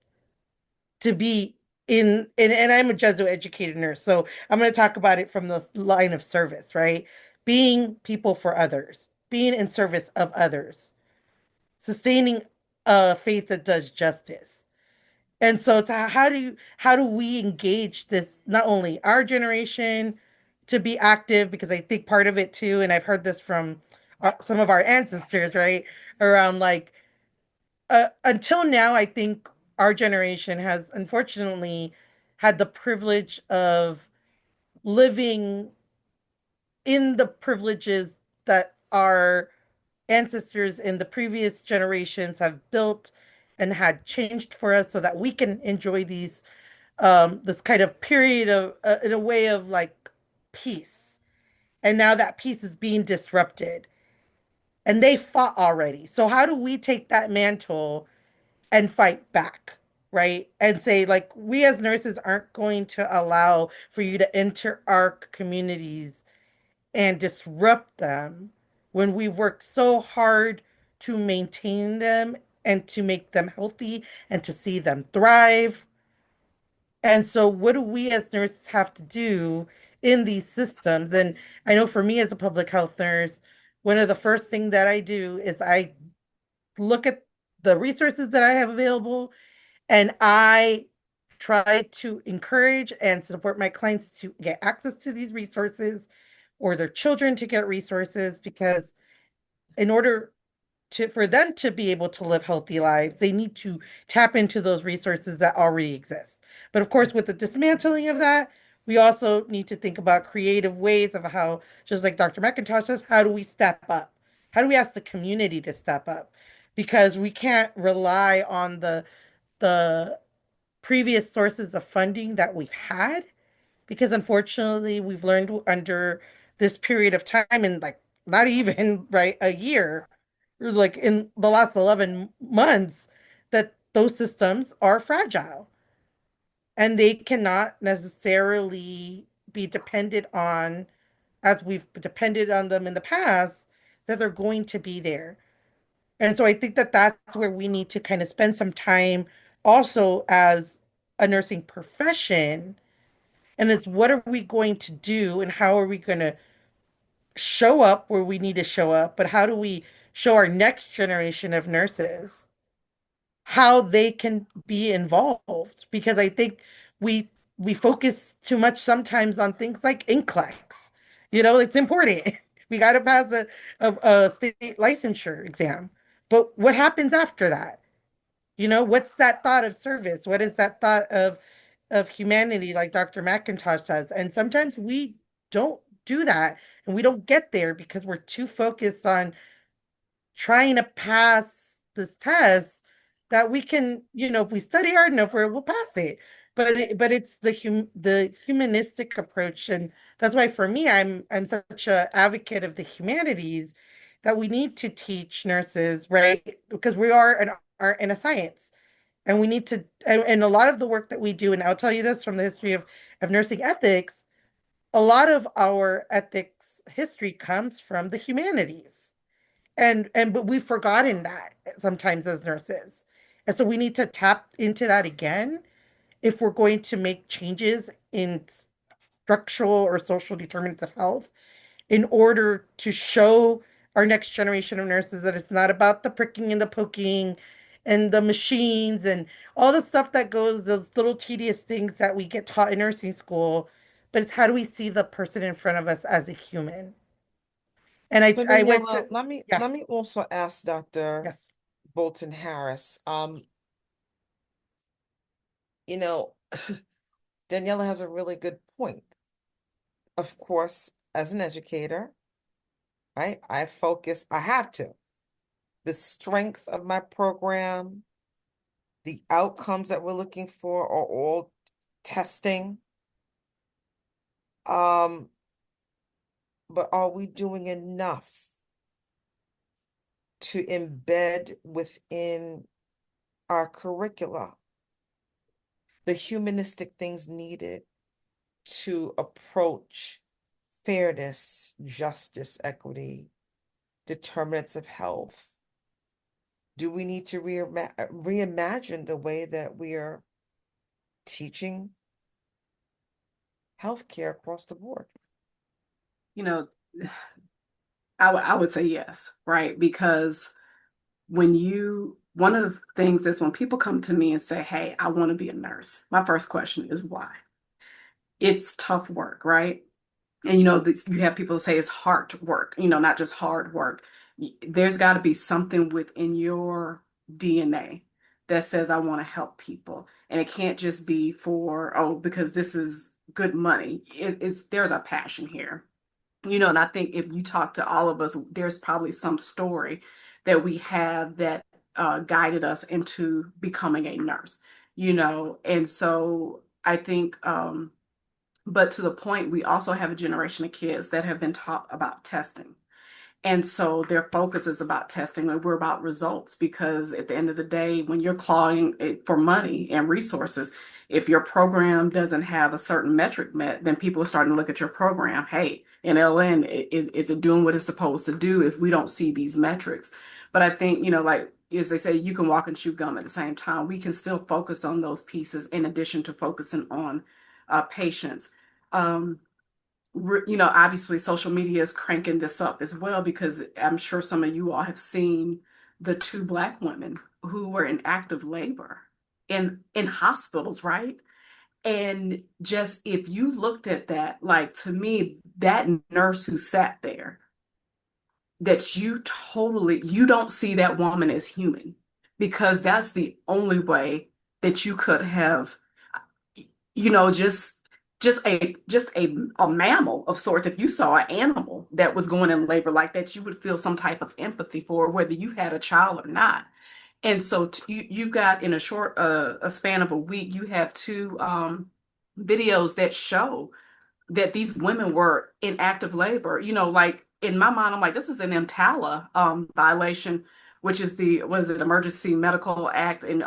to be and I'm a Jesuit educated nurse, so I'm going to talk about it from the line of service, right? Being people for others, being in service of others, sustaining a faith that does justice. And so it's how do we engage this, not only our generation to be active, because I think part of it too, and I've heard this from some of our ancestors, right? Around like until now, I think our generation has unfortunately had the privilege of living in the privileges that our ancestors in the previous generations have built and had changed for us so that we can enjoy these this kind of period of in a way of like peace. And now that peace is being disrupted and they fought already. So how do we take that mantle and fight back, right? And say, like, we as nurses aren't going to allow for you to enter our communities and disrupt them when we've worked so hard to maintain them and to make them healthy and to see them thrive. And so, what do we as nurses have to do in these systems? And I know for me as a public health nurse, one of the first things that I do is I look at the resources that I have available and I try to encourage and support my clients to get access to these resources or their children to get resources because in order for them to be able to live healthy lives, they need to tap into those resources that already exist. But of course, with the dismantling of that, we also need to think about creative ways of how, just like Dr. McIntosh says, how do we step up? How do we ask the community to step up? Because we can't rely on the previous sources of funding that we've had because unfortunately we've learned under this period of time and like not even right a year or like in the last 11 months that those systems are fragile and they cannot necessarily be depended on as we've depended on them in the past that they're going to be there. And so I think that that's where we need to kind of spend some time also as a nursing profession. And it's what are we going to do and how are we going to show up where we need to show up, but how do we show our next generation of nurses how they can be involved? Because I think we we focus too much sometimes on things like NCLEX. You know, it's important. We got to pass a state licensure exam. But what happens after that? You know, what's that thought of service? What is that thought of humanity, like Dr. McIntosh says? And sometimes we don't do that and we don't get there because we're too focused on trying to pass this test that we can, you know, if we study hard enough for it, we'll pass it. But it's the humanistic approach, and that's why for me, I'm such a advocate of the humanities that we need to teach nurses, right? Because we are in a science, and we need to, and a lot of the work that we do, and I'll tell you this from the history of nursing ethics, a lot of our ethics history comes from the humanities and but we've forgotten that sometimes as nurses. And so we need to tap into that again if we're going to make changes in structural or social determinants of health in order to show our next generation of nurses that it's not about the pricking and the poking and the machines and all the stuff that goes, those little tedious things that we get taught in nursing school, but it's how do we see the person in front of us as a human? And So I went Daniela, to, let me yeah, let me also ask Dr. yes. Bolton Harris. You know, Daniela has a really good point. Of course, as an educator, right, I have to. The strength of my program, the outcomes that we're looking for are all testing. Um, but are we doing enough to embed within our curricula the humanistic things needed to approach fairness, justice, equity, determinants of health? Do we need to reimagine the way that we are teaching healthcare across the board? You know, I would say yes, right? Because one of the things is when people come to me and say, hey, I want to be a nurse, my first question is why? It's tough work, right? And you have people say it's hard work, not just hard work. There's got to be something within your DNA that says, I want to help people. And it can't just be for, oh, because this is good money. There's a passion here. And I think if you talk to all of us, there's probably some story that we have that guided us into becoming a nurse, and so I think, but to the point, we also have a generation of kids that have been taught about testing. And so their focus is about testing, and we're about results because at the end of the day, when you're clawing for money and resources, if your program doesn't have a certain metric met, then people are starting to look at your program. Hey, in LN, is it doing what it's supposed to do if we don't see these metrics? But I think, like as they say, you can walk and chew gum at the same time. We can still focus on those pieces in addition to focusing on patients. Um, Obviously social media is cranking this up as well because I'm sure some of you all have seen the two Black women who were in active labor in hospitals, right? And just if you looked at that, like to me, that nurse who sat there, that you don't see that woman as human because that's the only way that you could have just a mammal of sorts. If you saw an animal that was going in labor like that, you would feel some type of empathy for whether you had a child or not. And so you've got in a span of a week, you have two videos that show that these women were in active labor. Like in my mind, I'm like, this is an EMTALA violation, which is the, what is it, Emergency Medical Act and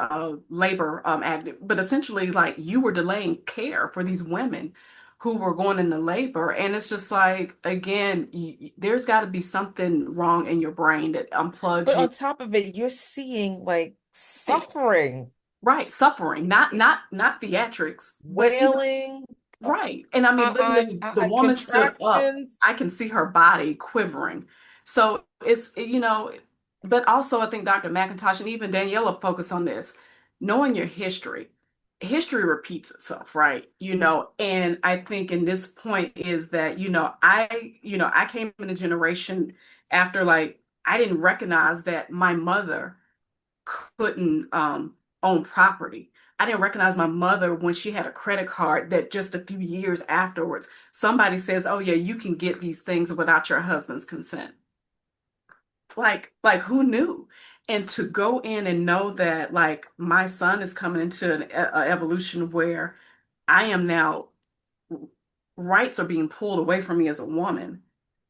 Labor Act. But essentially, like you were delaying care for these women who were going into labor. And it's just like, again, there's got to be something wrong in your brain that unplugs But you. on top of it, you're seeing like suffering, Right, suffering, not theatrics, but wailing, right. And I mean, literally, the woman stood up. contractions. I can see her body quivering. So it's, but also I think Dr. McIntosh and even Daniela focus on this, knowing your history. History repeats itself, right? And I think in this point is that, I came in a generation after like I didn't recognize that my mother couldn't own property. I didn't recognize my mother when she had a credit card that just a few years afterwards, somebody says, "Oh yeah, you can get these things without your husband's consent." Like who knew? And to go in and know that like my son is coming into a evolution where I am now rights are being pulled away from me as a woman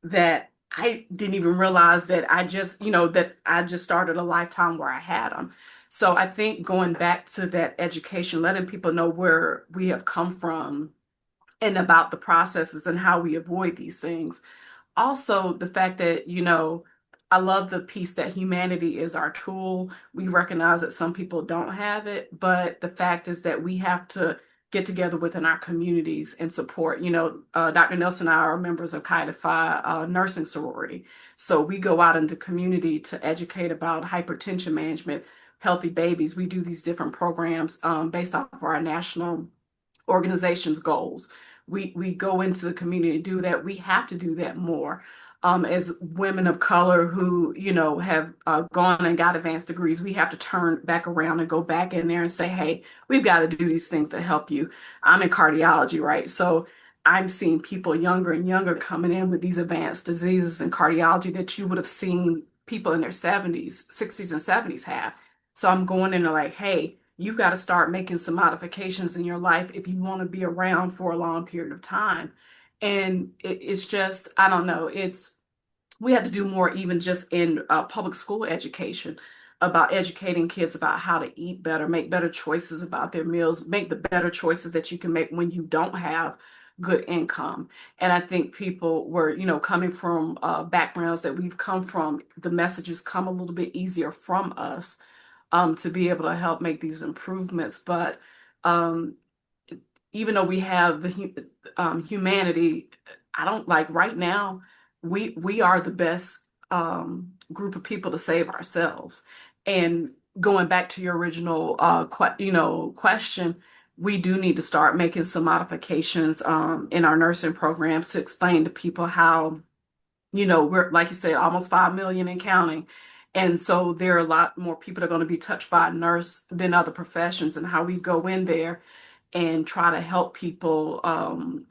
that I didn't even realize that that I just started a lifetime where I had them. So I think going back to that education, letting people know where we have come from and about the processes and how we avoid these things. Also, the fact that, I love the piece that humanity is our tool. We recognize that some people don't have it, but the fact is that we have to get together within our communities and support. Dr. Nelson and I are members of Chi Phi nursing sorority. So we go out into community to educate about hypertension management, healthy babies. We do these different programs based off of our national organization's goals. We go into the community to do that. We have to do that more. As women of color who, have gone and got advanced degrees, we have to turn back around and go back in there and say, hey, we've got to do these things to help you. I'm in cardiology, right? So I'm seeing people younger and younger coming in with these advanced diseases in cardiology that you would have seen people in their 70s, 60s, and 70s have. So I'm going in there like, hey, you've got to start making some modifications in your life if you want to be around for a long period of time. And it's just, I don't know, we have to do more even just in public school education about educating kids about how to eat better, make better choices about their meals, make the better choices that you can make when you don't have good income. And I think people were, coming from backgrounds that we've come from, the messages come a little bit easier from us to be able to help make these improvements. But um, even though we have the humanity, I don't like right now, we are the best group of people to save ourselves. And going back to your original question, we do need to start making some modifications in our nursing programs to explain to people how we're, like you said, almost 5 million and counting. And so there are a lot more people that are going to be touched by a nurse than other professions, and how we go in there and try to help people,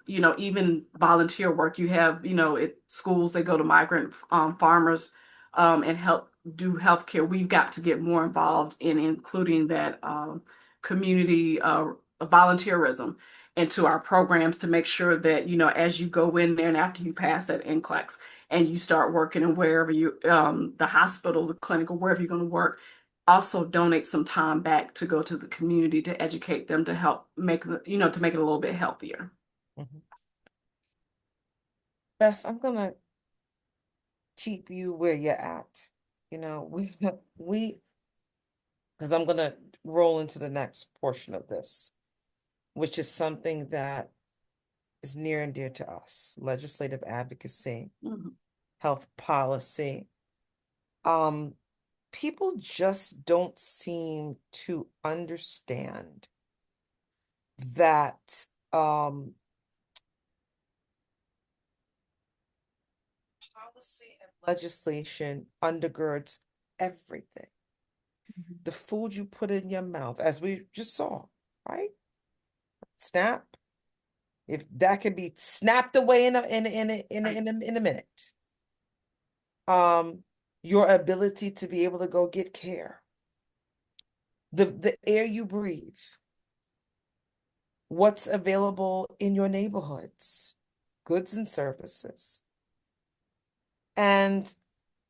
even volunteer work. You have, at schools, they go to migrant farmers and help do healthcare. We've got to get more involved in including that community volunteerism into our programs to make sure that, as you go in there and after you pass that NCLEX and you start working in wherever the hospital, the clinic, or wherever you're going to work, also donate some time back to go to the community to educate them to help make to make it a little bit healthier. Mhm. Beth, I'm gonna keep you where you're at. We because I'm gonna roll into the next portion of this, which is something that is near and dear to us: legislative advocacy, Mhm. health policy. People just don't seem to understand that policy and legislation undergirds everything. The food you put in your mouth, as we just saw, right? Snap. If that can be snapped away in a minute. Your ability to be able to go get care. The air you breathe. What's available in your neighborhoods, goods and services. And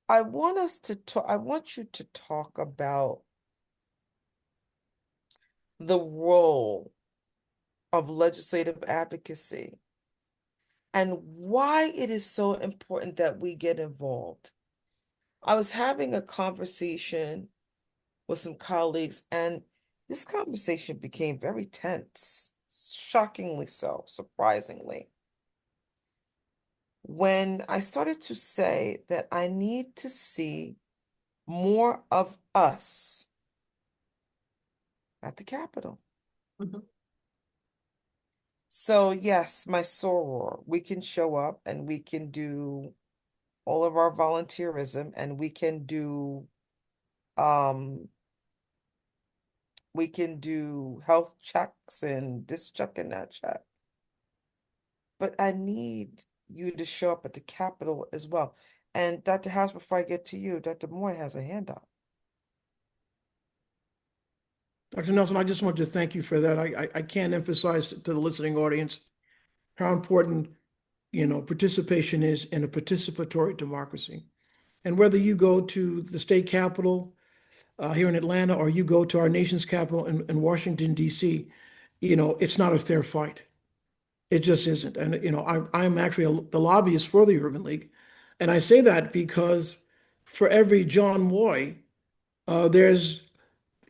I want you to talk about the role of legislative advocacy and why it is so important that we get involved. I was having a conversation with some colleagues, and this conversation became very tense, shockingly so, surprisingly. When I started to say that I need to see more of us at the Capitol. Mhm. So yes, my soror, we can show up and we can do all of our volunteerism, and um we can do health checks and this check and that check. But I need you to show up at the Capitol as well. And Dr. House, before I get to you, Dr. Moy has a hand up. Dr. Nelson, I just want to thank you for that. I can't emphasize to the listening audience how important, participation is in a participatory democracy. And whether you go to the state capitol here in Atlanta or you go to our nation's capital in Washington, D.C., it's not a fair fight. It just isn't. And, I'm actually the lobbyist for the Urban League. And I say that because for every John Moy, there's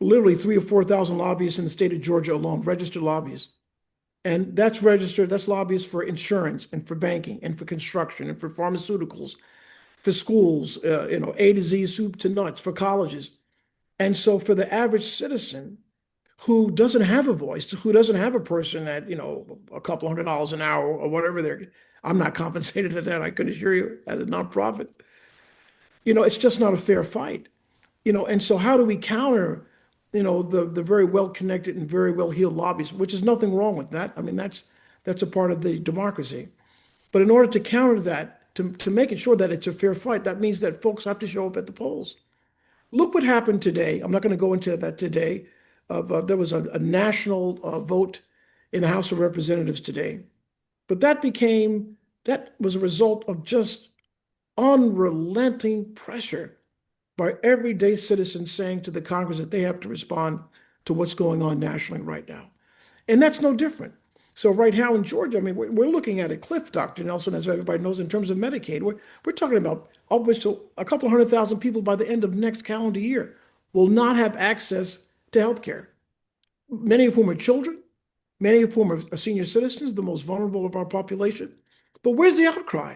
literally 3,000 or 4,000 lobbyists in the state of Georgia alone, registered lobbyists. And that's registered, that's lobbyists for insurance and for banking and for construction and for pharmaceuticals, for schools, A to Z, soup to nuts, for colleges. And so for the average citizen who doesn't have a voice, who doesn't have a person at, a couple $100 an hour or whatever I'm not compensated at that, I can assure you, as a nonprofit. It's just not a fair fight. And so how do we counter, the very well-connected and very well-heeled lobbies, which is nothing wrong with that. I mean, that's a part of the democracy. But in order to counter that, to make it sure that it's a fair fight, that means that folks have to show up at the polls. Look what happened today. I'm not going to go into that today. There was a national vote in the House of Representatives today, but that was a result of just unrelenting pressure by everyday citizens saying to the Congress that they have to respond to what's going on nationally right now. And that's no different. So right now in Georgia, I mean, we're looking at a cliff, Dr. Nelson, as everybody knows, in terms of Medicaid. We're talking about upwards to a couple 100,000 people by the end of next calendar year will not have access to health care. Many of whom are children, many of whom are senior citizens, the most vulnerable of our population. But where's the outcry?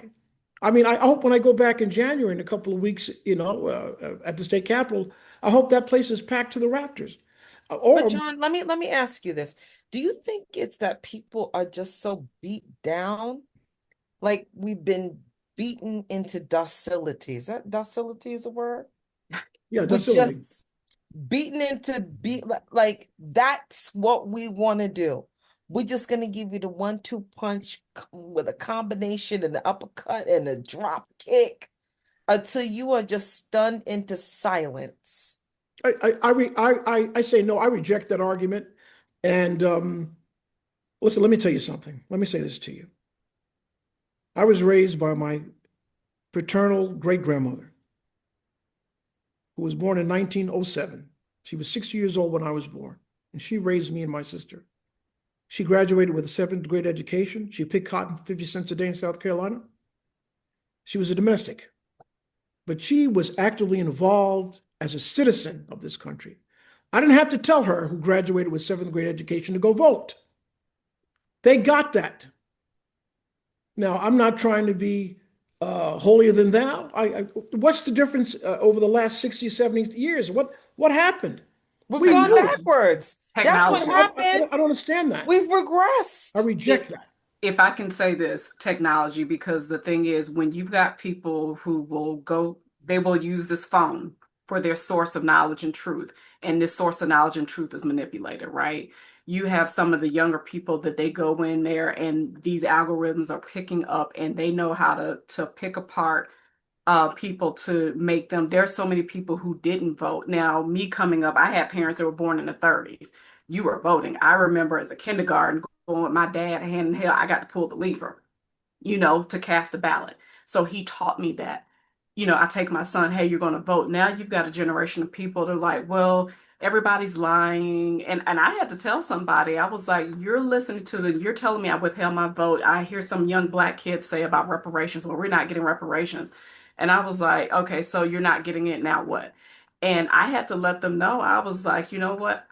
I mean, I hope when I go back in January in a couple of weeks, at the state capitol, I hope that place is packed to the rafters. But John, let me ask you this. Do you think it's that people are just so beat down? Like we've been beaten into docility. Is that docility is a word? Yeah, We docility. just beaten into like that's what we want to do. We're just gonna give you the 1-2 punch with a combination and the uppercut and a drop kick until you are just stunned into silence. I say no. I reject that argument. And listen, let me tell you something. Let me say this to you. I was raised by my paternal great grandmother, who was born in 1907. She was 60 years old when I was born, and she raised me and my sister. She graduated with a 7th grade education. She picked cotton 50 cents a day in South Carolina. She was a domestic, but she was actively involved as a citizen of this country. I didn't have to tell her, who graduated with 7th grade education, to go vote. They got that. Now, I'm not trying to be holier than thou. What's the difference over the last 60, 70 years? What happened? We've We gone knew. backwards. That's what Technology. happened. I don't understand that. We've regressed. I reject that. If I can say this, technology, because the thing is, when you've got people who they will use this phone for their source of knowledge and truth, and this source of knowledge and truth is manipulated, right? You have some of the younger people that they go in there and these algorithms are picking up and they know how to pick apart people to make them. There's so many people who didn't vote. Now, me coming up, I had parents that were born in the 30s. You were voting. I remember as a kindergarten going with my dad hand in hand, I got to pull the lever, to cast the ballot. So he taught me that. I take my son, hey, you're going to vote. Now you've got a generation of people that are like, well, everybody's lying. And I had to tell somebody, I was like, you're listening to you're telling me I withheld my vote. I hear some young black kids say about reparations, well, we're not getting reparations. And I was like, okay, so you're not getting it, now what? And I had to let them know, I was like, you know what?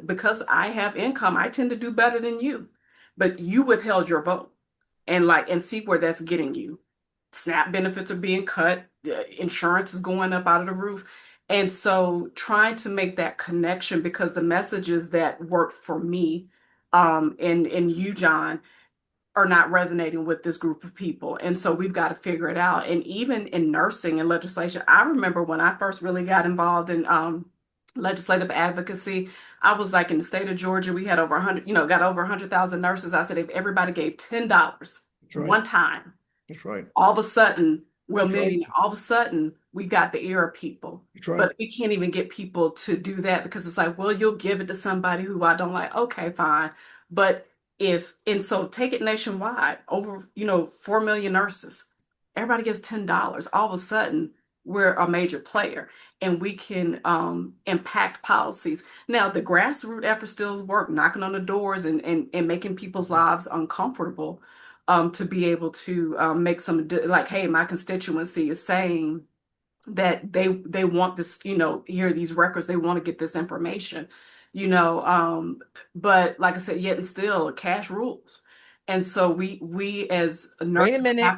Because I have income, I tend to do better than you. But you withheld your vote and see where that's getting you. SNAP benefits are being cut, insurance is going up out of the roof. And so trying to make that connection, because the messages that work for me and you, John, are not resonating with this group of people. And so we've got to figure it out. And even in nursing and legislation, I remember when I first really got involved in legislative advocacy, I was like, in the state of Georgia, we had over 100, got over 100,000 nurses. I said, if everybody gave $10 right. one time, That's right. all of a sudden we're a That's right. millionaire. All of a sudden we got the ear of people. That's right. But we can't even get people to do that because it's like, well, you'll give it to somebody who I don't like. Okay, fine. But and so take it nationwide, over, 4 million nurses. Everybody gets $10. All of a sudden we're a major player and we can impact policies. Now the grassroots effort still work, knocking on the doors and making people's lives uncomfortable, to be able to make like, hey, my constituency is saying that they want this, hear these records, they want to get this information, but like I said, yet and still cash rules. And so we as Wait a nurses minute.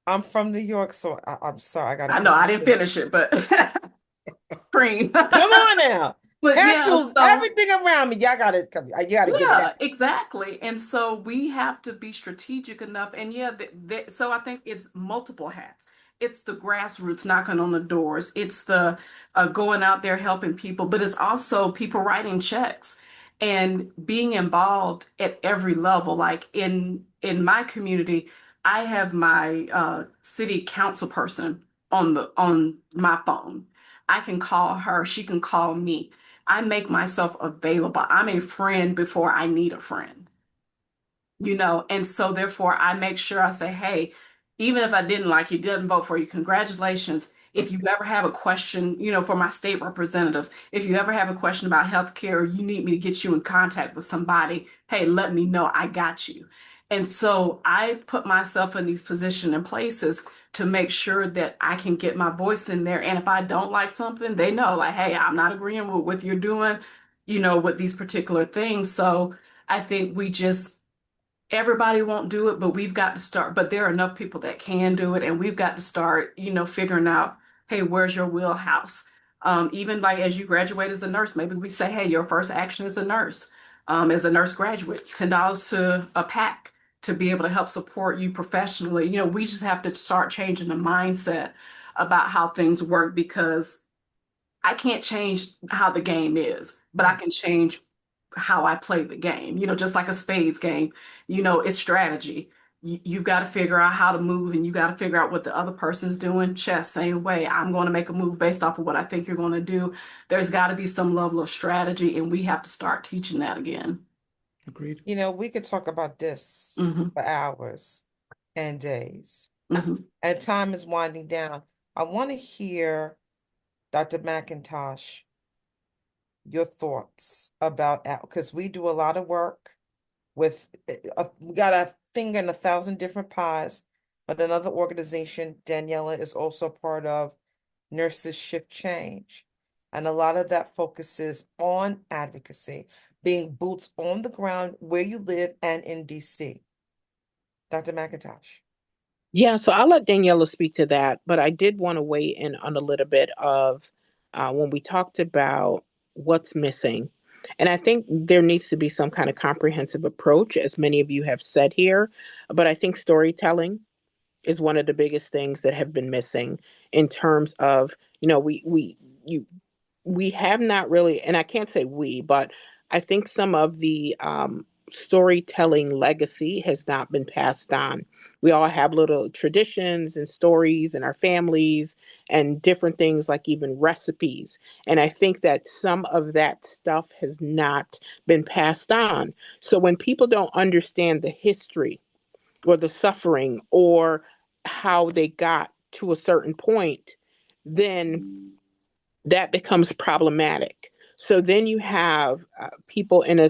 I'm from New York, so I'm sorry. I know I didn't finish it, but cream. Come on now. But Cash yeah, rules so everything around me. Y'all gotta come. You gotta give it yeah, that. exactly. And so we have to be strategic enough. And yeah, so I think it's multiple hats. It's the grassroots knocking on the doors. It's the going out there helping people, but it's also people writing checks and being involved at every level. Like in my community, I have my city council person on my phone. I can call her. She can call me. I make myself available. I'm a friend before I need a friend, and so therefore I make sure I say, hey, even if I didn't like you, didn't vote for you, congratulations. If you ever have a question, for my state representatives, if you ever have a question about healthcare, or you need me to get you in contact with somebody, hey, let me know. I got you. And so I put myself in these positions and places to make sure that I can get my voice in there. And if I don't like something, they know, like, hey, I'm not agreeing with what you're doing, with these particular things. So I think everybody won't do it, but we've got to start. But there are enough people that can do it, and we've got to start, figuring out, hey, where's your wheelhouse? Even like as you graduate as a nurse, maybe we say, hey, your first action as a nurse graduate, $10 to a pack to be able to help support you professionally. We just have to start changing the mindset about how things work, because I can't change how the game is, but I can change how I play the game. Just like a spades game, it's strategy. You've got to figure out how to move, and you got to figure out what the other person's doing. Chess, same way. I'm going to make a move based off of what I think you're going to do. There's got to be some level of strategy, and we have to start teaching that again. Agreed. We could talk about this Mhm. for hours and days. Mhm. And time is winding down. I want to hear, Dr. McIntosh, your thoughts about, because we do a lot of work with, we got a finger in 1,000 different pies, but another organization, Daniela, is also part of, Nurses Shift Change. And a lot of that focuses on advocacy, being boots on the ground where you live and in DC. Dr. McIntosh. Yeah, so I'll let Daniela speak to that, but I did want to weigh in on a little bit of when we talked about what's missing. And I think there needs to be some kind of comprehensive approach, as many of you have said here. But I think storytelling is one of the biggest things that have been missing in terms of, we have not really, and I can't say we, but I think some of the storytelling legacy has not been passed on. We all have little traditions and stories in our families and different things, like even recipes. And I think that some of that stuff has not been passed on. So when people don't understand the history or the suffering or how they got to a certain point, then that becomes problematic. So then you have people in a,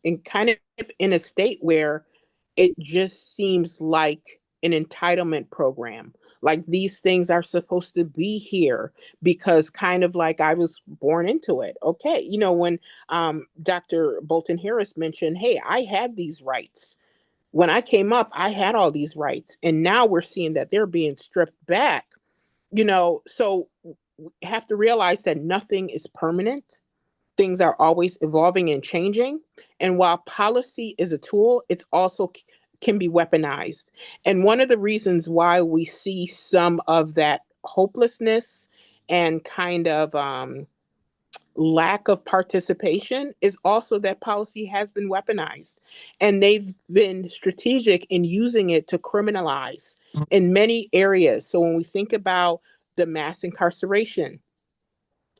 in kind of in a state where it just seems like an entitlement program. Like these things are supposed to be here because kind of like I was born into it. Okay. When Dr. Bolton Harris mentioned, hey, I had these rights. When I came up, I had all these rights. And now we're seeing that they're being stripped back. So we have to realize that nothing is permanent. Things are always evolving and changing. And while policy is a tool, it's also can be weaponized. And one of the reasons why we see some of that hopelessness and kind of lack of participation is also that policy has been weaponized and they've been strategic in using it to criminalize in many areas. So when we think about the mass incarceration,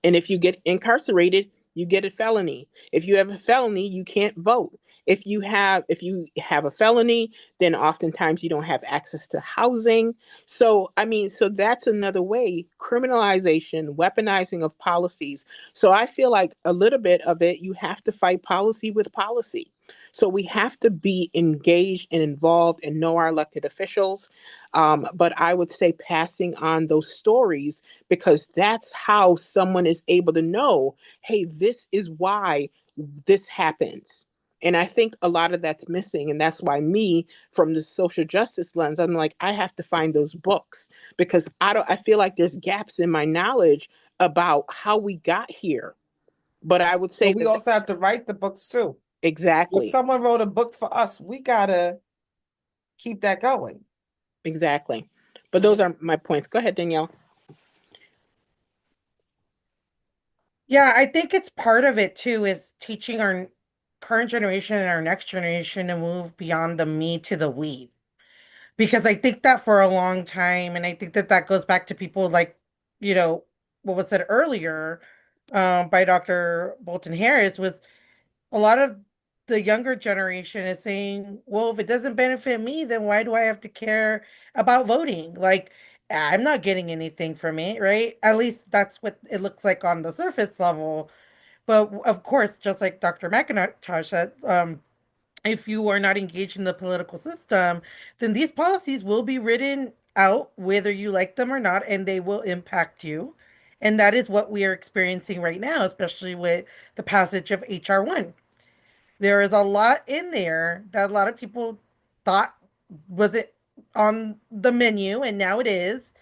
and if you get incarcerated, you get a felony. If you have a felony, you can't vote. If you have a felony, then oftentimes you don't have access to housing. So that's another way, criminalization, weaponizing of policies. So I feel like a little bit of it, you have to fight policy with policy. So we have to be engaged and involved and know our elected officials. But I would say passing on those stories, because that's how someone is able to know, hey, this is why this happens. And I think a lot of that's missing. And that's why me, from the social justice lens, I'm like, I have to find those books because I feel like there's gaps in my knowledge about how we got here. But I would But say we that also have to write the books too. If exactly, someone wrote a book for us, we gotta keep that going. exactly. But those are my points. Go ahead, Danielle. Yeah, I think it's part of it too, is teaching our current generation and our next generation to move beyond the me to the we. Because I think that for a long time, and I think that that goes back to people like, you know, what was said earlier by Dr. Bolton Harris, was a lot of the younger generation is saying, well, if it doesn't benefit me, then why do I have to care about voting? Like, I'm not getting anything from it, right? At least that's what it looks like on the surface level. But of course, just like Dr. McIntosh said, if you are not engaged in the political system, then these policies will be written out whether you like them or not, and they will impact you. And that is what we are experiencing right now, especially with the passage of HR 1. There is a lot in there that a lot of people thought wasn't on the menu, and now it is.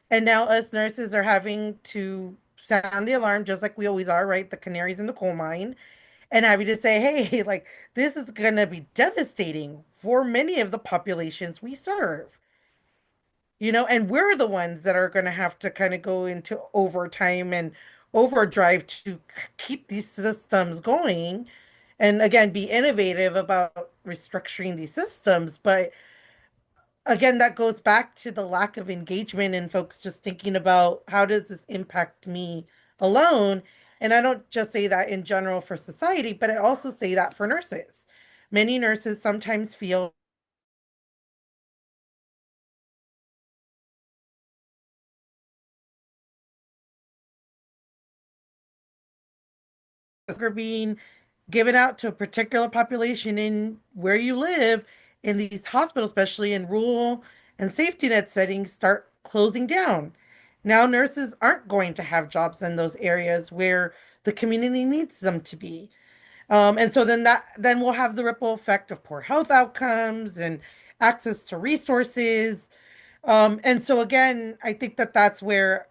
And now us nurses are having to sound the alarm just like we always are, right? The canaries in the coal mine, and having to say, hey, like this is going to be devastating for many of the populations we serve. And we're the ones that are going to have to kind of go into overtime and overdrive to keep these systems going, and again be innovative about restructuring these systems. But again, that goes back to the lack of engagement and folks just thinking about how does this impact me alone. And I don't just say that in general for society, but I also say that for nurses. Many nurses sometimes feel are being given out to a particular population in where you live, in these hospitals, especially in rural and safety net settings, start closing down. Now, nurses aren't going to have jobs in those areas where the community needs them to be. And so then we'll have the ripple effect of poor health outcomes and access to resources. And so again, I think that that's where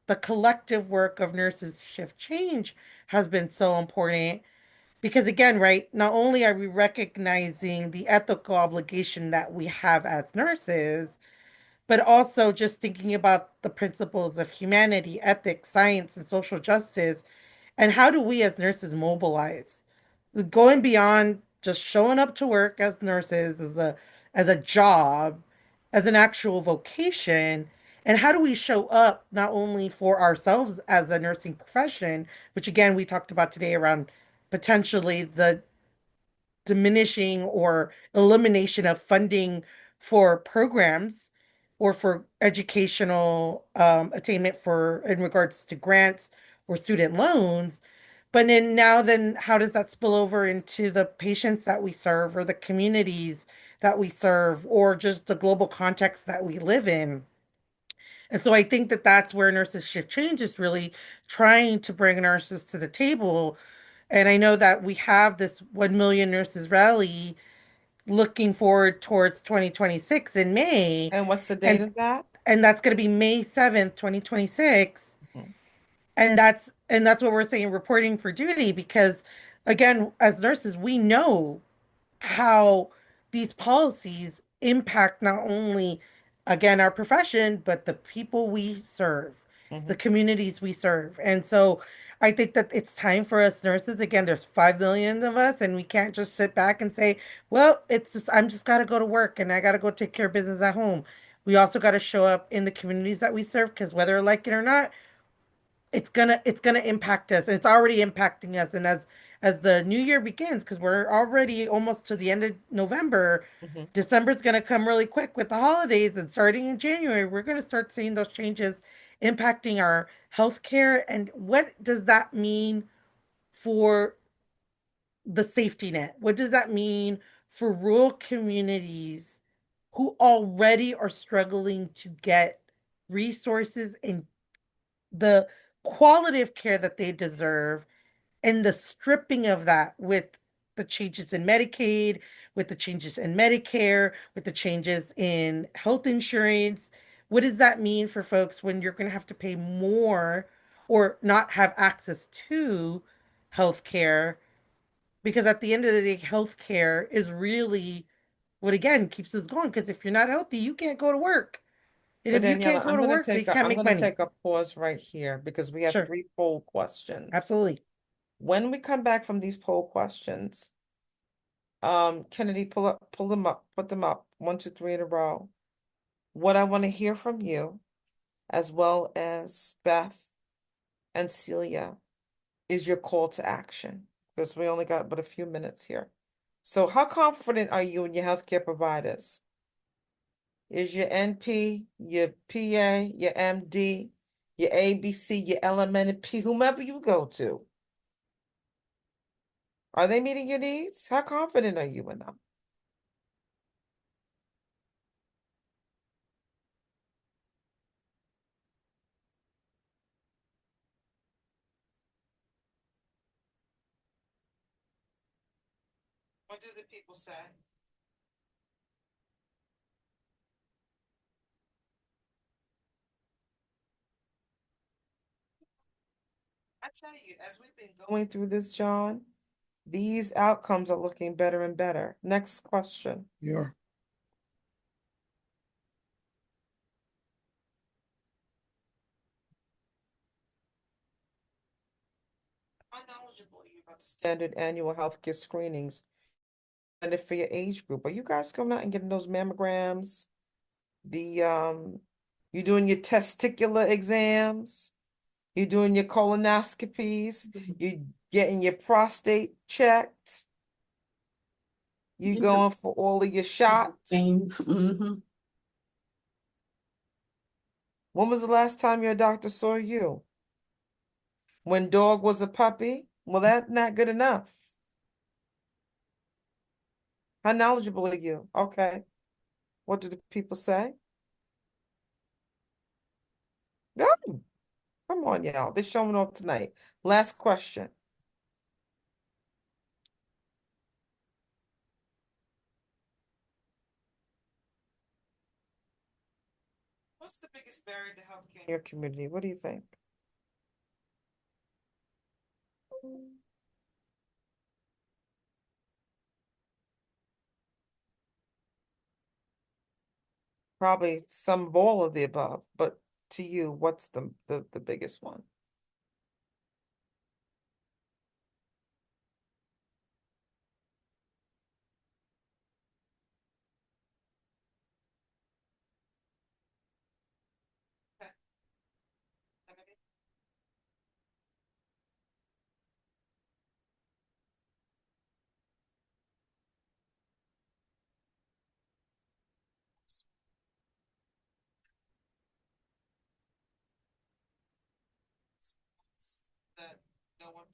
the collective work of nurses shift change has been so important, because again, right, not only are we recognizing the ethical obligation that we have as nurses, but also just thinking about the principles of humanity, ethics, science, and social justice. And how do we as nurses mobilize? Going beyond just showing up to work as nurses as a job, as an actual vocation. And how do we show up not only for ourselves as a nursing profession, which again we talked about today around potentially the diminishing or elimination of funding for programs or for educational attainment for in regards to grants or student loans. But then how does that spill over into the patients that we serve or the communities that we serve or just the global context that we live in? And so I think that that's where Nurses Shift Change is really trying to bring nurses to the table. And I know that we have this 1 million nurses rally looking forward towards 2026 in May. And what's the date And of that? and that's going to be May 7th, 2026. Mhm. And that's what we're saying, reporting for duty, because again, as nurses, we know how these policies impact not only, again, our profession, but the people we serve, the Mhm. communities we serve. And so I think that it's time for us nurses. Again, there's 5 million of us, and we can't just sit back and say, well, it's just, I'm just got to go to work and I got to go take care of business at home. We also got to show up in the communities that we serve, because whether I like it or not, it's gonna impact us. It's already impacting us. And as the new year begins, because we're already almost to the end of November, Mhm. December's gonna come really quick with the holidays, and starting in January, we're gonna start seeing those changes impacting our healthcare. And what does that mean for the safety net? What does that mean for rural communities who already are struggling to get resources and the quality of care that they deserve, and the stripping of that with the changes in Medicaid, with the changes in Medicare, with the changes in health insurance? What does that mean for folks when you're going to have to pay more or not have access to health care? Because at the end of the day, health care is really what again keeps us going. Because if you're not healthy, you can't go to work. And So if you can't Daniela, go to work, you can't I'm make gonna money. take a pause right here because we have Sure, 3 poll questions. absolutely. When we come back from these poll questions, Kennedy, pull them up, put them up, 1, 2, 3 in a row. What I want to hear from you, as well as Beth and Celia, is your call to action, because we only got but a few minutes here. So how confident are you in your healthcare providers? Is your NP, your PA, your MD, your ABC, your LMNP, whomever you go to, are they meeting your needs? How confident are you in them? What do the people say? I tell you, as we've been going through this, John, these outcomes are looking better and better. Next question. Yeah. How knowledgeable are you about the standard annual healthcare screenings and for your age group? Are you guys coming out and getting those mammograms? You doing your testicular exams? You doing your colonoscopies? You getting your prostate checked? You Yeah. going for all of your shots? Things. When was the last time your doctor saw you? When dog was a puppy? Well, that's not good enough. How knowledgeable are you? Okay. What do the people say? No, come on, y'all. They're showing off tonight. Last question. What's the biggest barrier to healthcare in your community? What do you think? Probably some of all of the above, but to you, what's the biggest one?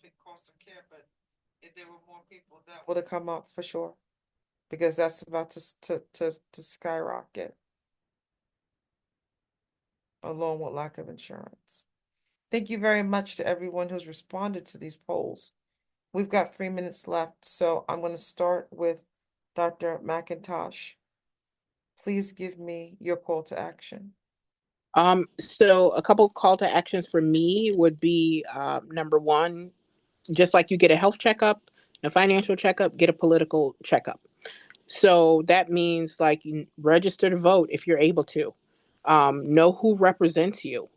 pick cost of care, but if there were more people, that would have come up for sure. Because that's about to skyrocket. Along with lack of insurance. Thank you very much to everyone who's responded to these polls. We've got 3 minutes left, so I'm going to start with Dr. McIntosh. Please give me your call to action. So a couple call to actions for me would be number one, just like you get a health checkup, a financial checkup, get a political checkup. So that means like you register to vote if you're able to. Know who represents you.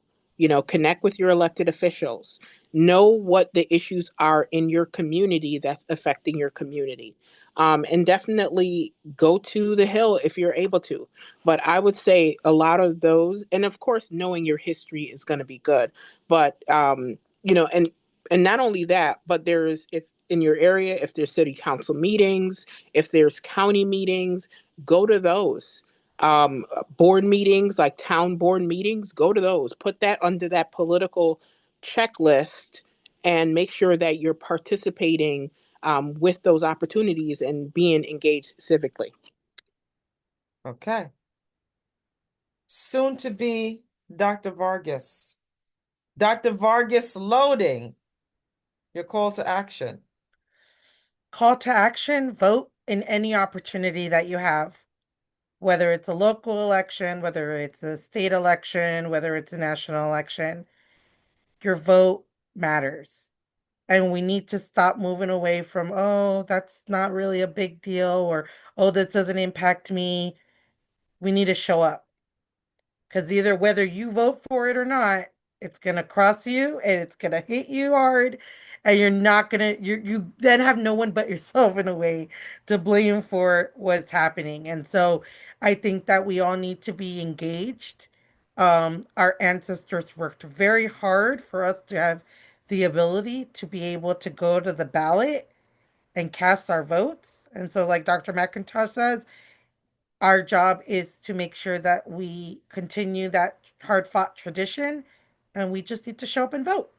Connect with your elected officials. Know what the issues are in your community that's affecting your community. And definitely go to the Hill if you're able to. But I would say a lot of those, and of course, knowing your history is going to be good. But and not only that, but if in your area, if there's city council meetings, if there's county meetings, go to those. Board meetings, like town board meetings, go to those. Put that under that political checklist and make sure that you're participating with those opportunities and being engaged civically. Okay. Soon to be Dr. Vargas. Dr. Vargas loading. Your call to action. Call to action, vote in any opportunity that you have, whether it's a local election, whether it's a state election, whether it's a national election. Your vote matters. And we need to stop moving away from, oh, that's not really a big deal, or, oh, this doesn't impact me. We need to show up. Because either whether you vote for it or not, it's going to cross you and it's going to hit you hard. And you're not going to, you then have no one but yourself in a way to blame for what's happening. And so I think that we all need to be engaged. Our ancestors worked very hard for us to have the ability to be able to go to the ballot and cast our votes. And so, like Dr. McIntosh says, our job is to make sure that we continue that hard fought tradition, and we just need to show up and vote.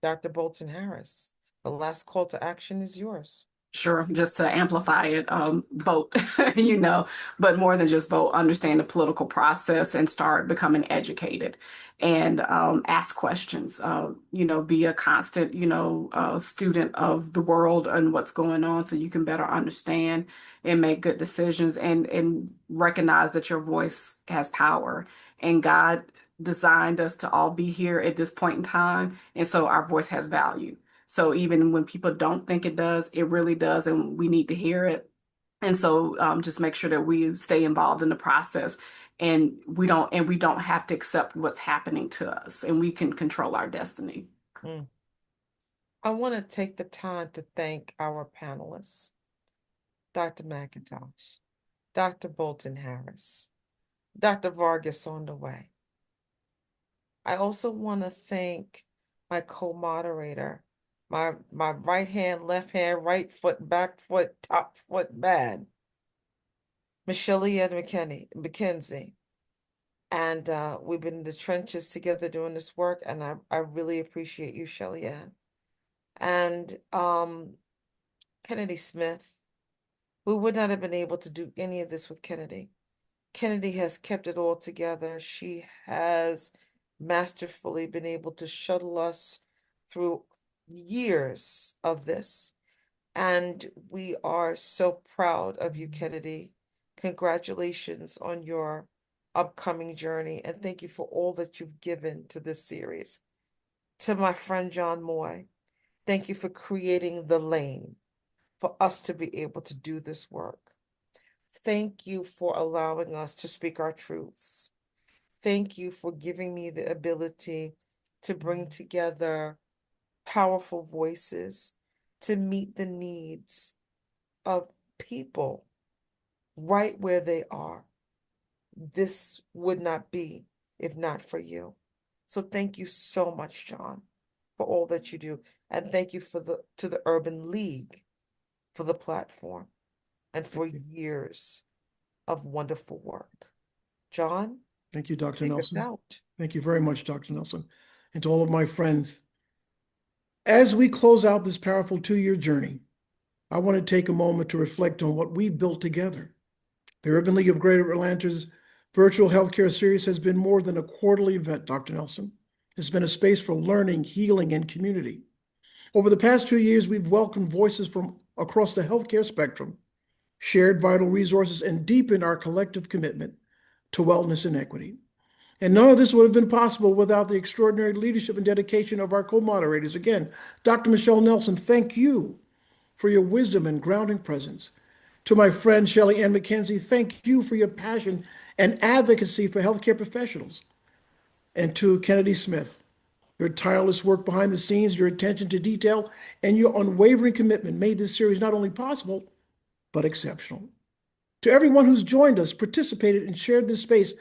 Dr. Bolton Harris, the last call to action is yours. Sure, just to amplify it, vote, but more than just vote, understand the political process and start becoming educated and ask questions, be a constant, student of the world and what's going on so you can better understand and make good decisions and recognize that your voice has power. And God designed us to all be here at this point in time. And so our voice has value. So even when people don't think it does, it really does, and we need to hear it. And so just make sure that we stay involved in the process, and we don't have to accept what's happening to us, and we can control our destiny. I want to take the time to thank our panelists, Dr. McIntosh, Dr. Bolton Harris, Dr. Vargas on the way. I also want to thank my co-moderator, my right hand, left hand, right foot, back foot, top foot man, Michelle-Ann McKenzie. And we've been in the trenches together doing this work, and I really appreciate you, Shelly-Ann. And Kennedy Smith. We would not have been able to do any of this with Kennedy. Kennedy has kept it all together. She has masterfully been able to shuttle us through years of this. And we are so proud of you, Kennedy. Congratulations on your upcoming journey. And thank you for all that you've given to this series. To my friend John Moy, thank you for creating the lane for us to be able to do this work. Thank you for allowing us to speak our truths. Thank you for giving me the ability to bring together powerful voices to meet the needs of people right where they are. This would not be if not for you. So thank you so much, John, for all that you do. And thank you to the Urban League for the platform and for years of wonderful work. John? Thank you, Dr. Take us Nelson. out. Thank you very much, Dr. Nelson. And to all of my friends, As we close out this powerful 2-year journey, I want to take a moment to reflect on what we've built together. The Urban League of Greater Atlanta's virtual healthcare series has been more than a quarterly event, Dr. Nelson. It's been a space for learning, healing, and community. Over the past 2 years, we've welcomed voices from across the healthcare spectrum, shared vital resources, and deepened our collective commitment to wellness and equity. And none of this would have been possible without the extraordinary leadership and dedication of our co-moderators. Again, Dr. Michelle Nelson, thank you for your wisdom and grounding presence. To my friend Shelley Ann McKenzie, thank you for your passion and advocacy for healthcare professionals. And to Kennedy Smith, your tireless work behind the scenes, your attention to detail, and your unwavering commitment made this series not only possible, but exceptional. To everyone who's joined us, participated, and shared this space,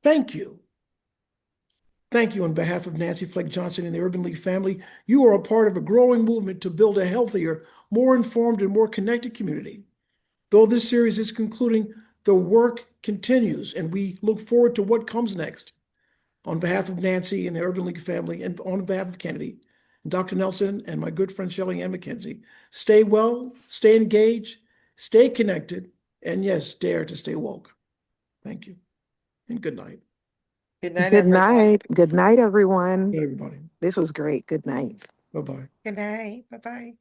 thank you. Thank you on behalf of Nancy Fleck Johnson and the Urban League family. You are a part of a growing movement to build a healthier, more informed, and more connected community. Though this series is concluding, the work continues, and we look forward to what comes next. On behalf of Nancy and the Urban League family, and on behalf of Kennedy, and Dr. Nelson, and my good friend Shelley Ann McKenzie, stay well, stay engaged, stay connected, and yes, dare to stay woke. Thank you, and good night. Good night, Good everyone. night. Good night, everyone. Good, everybody. This was great. Good night. Bye-bye. Good night. Bye-bye.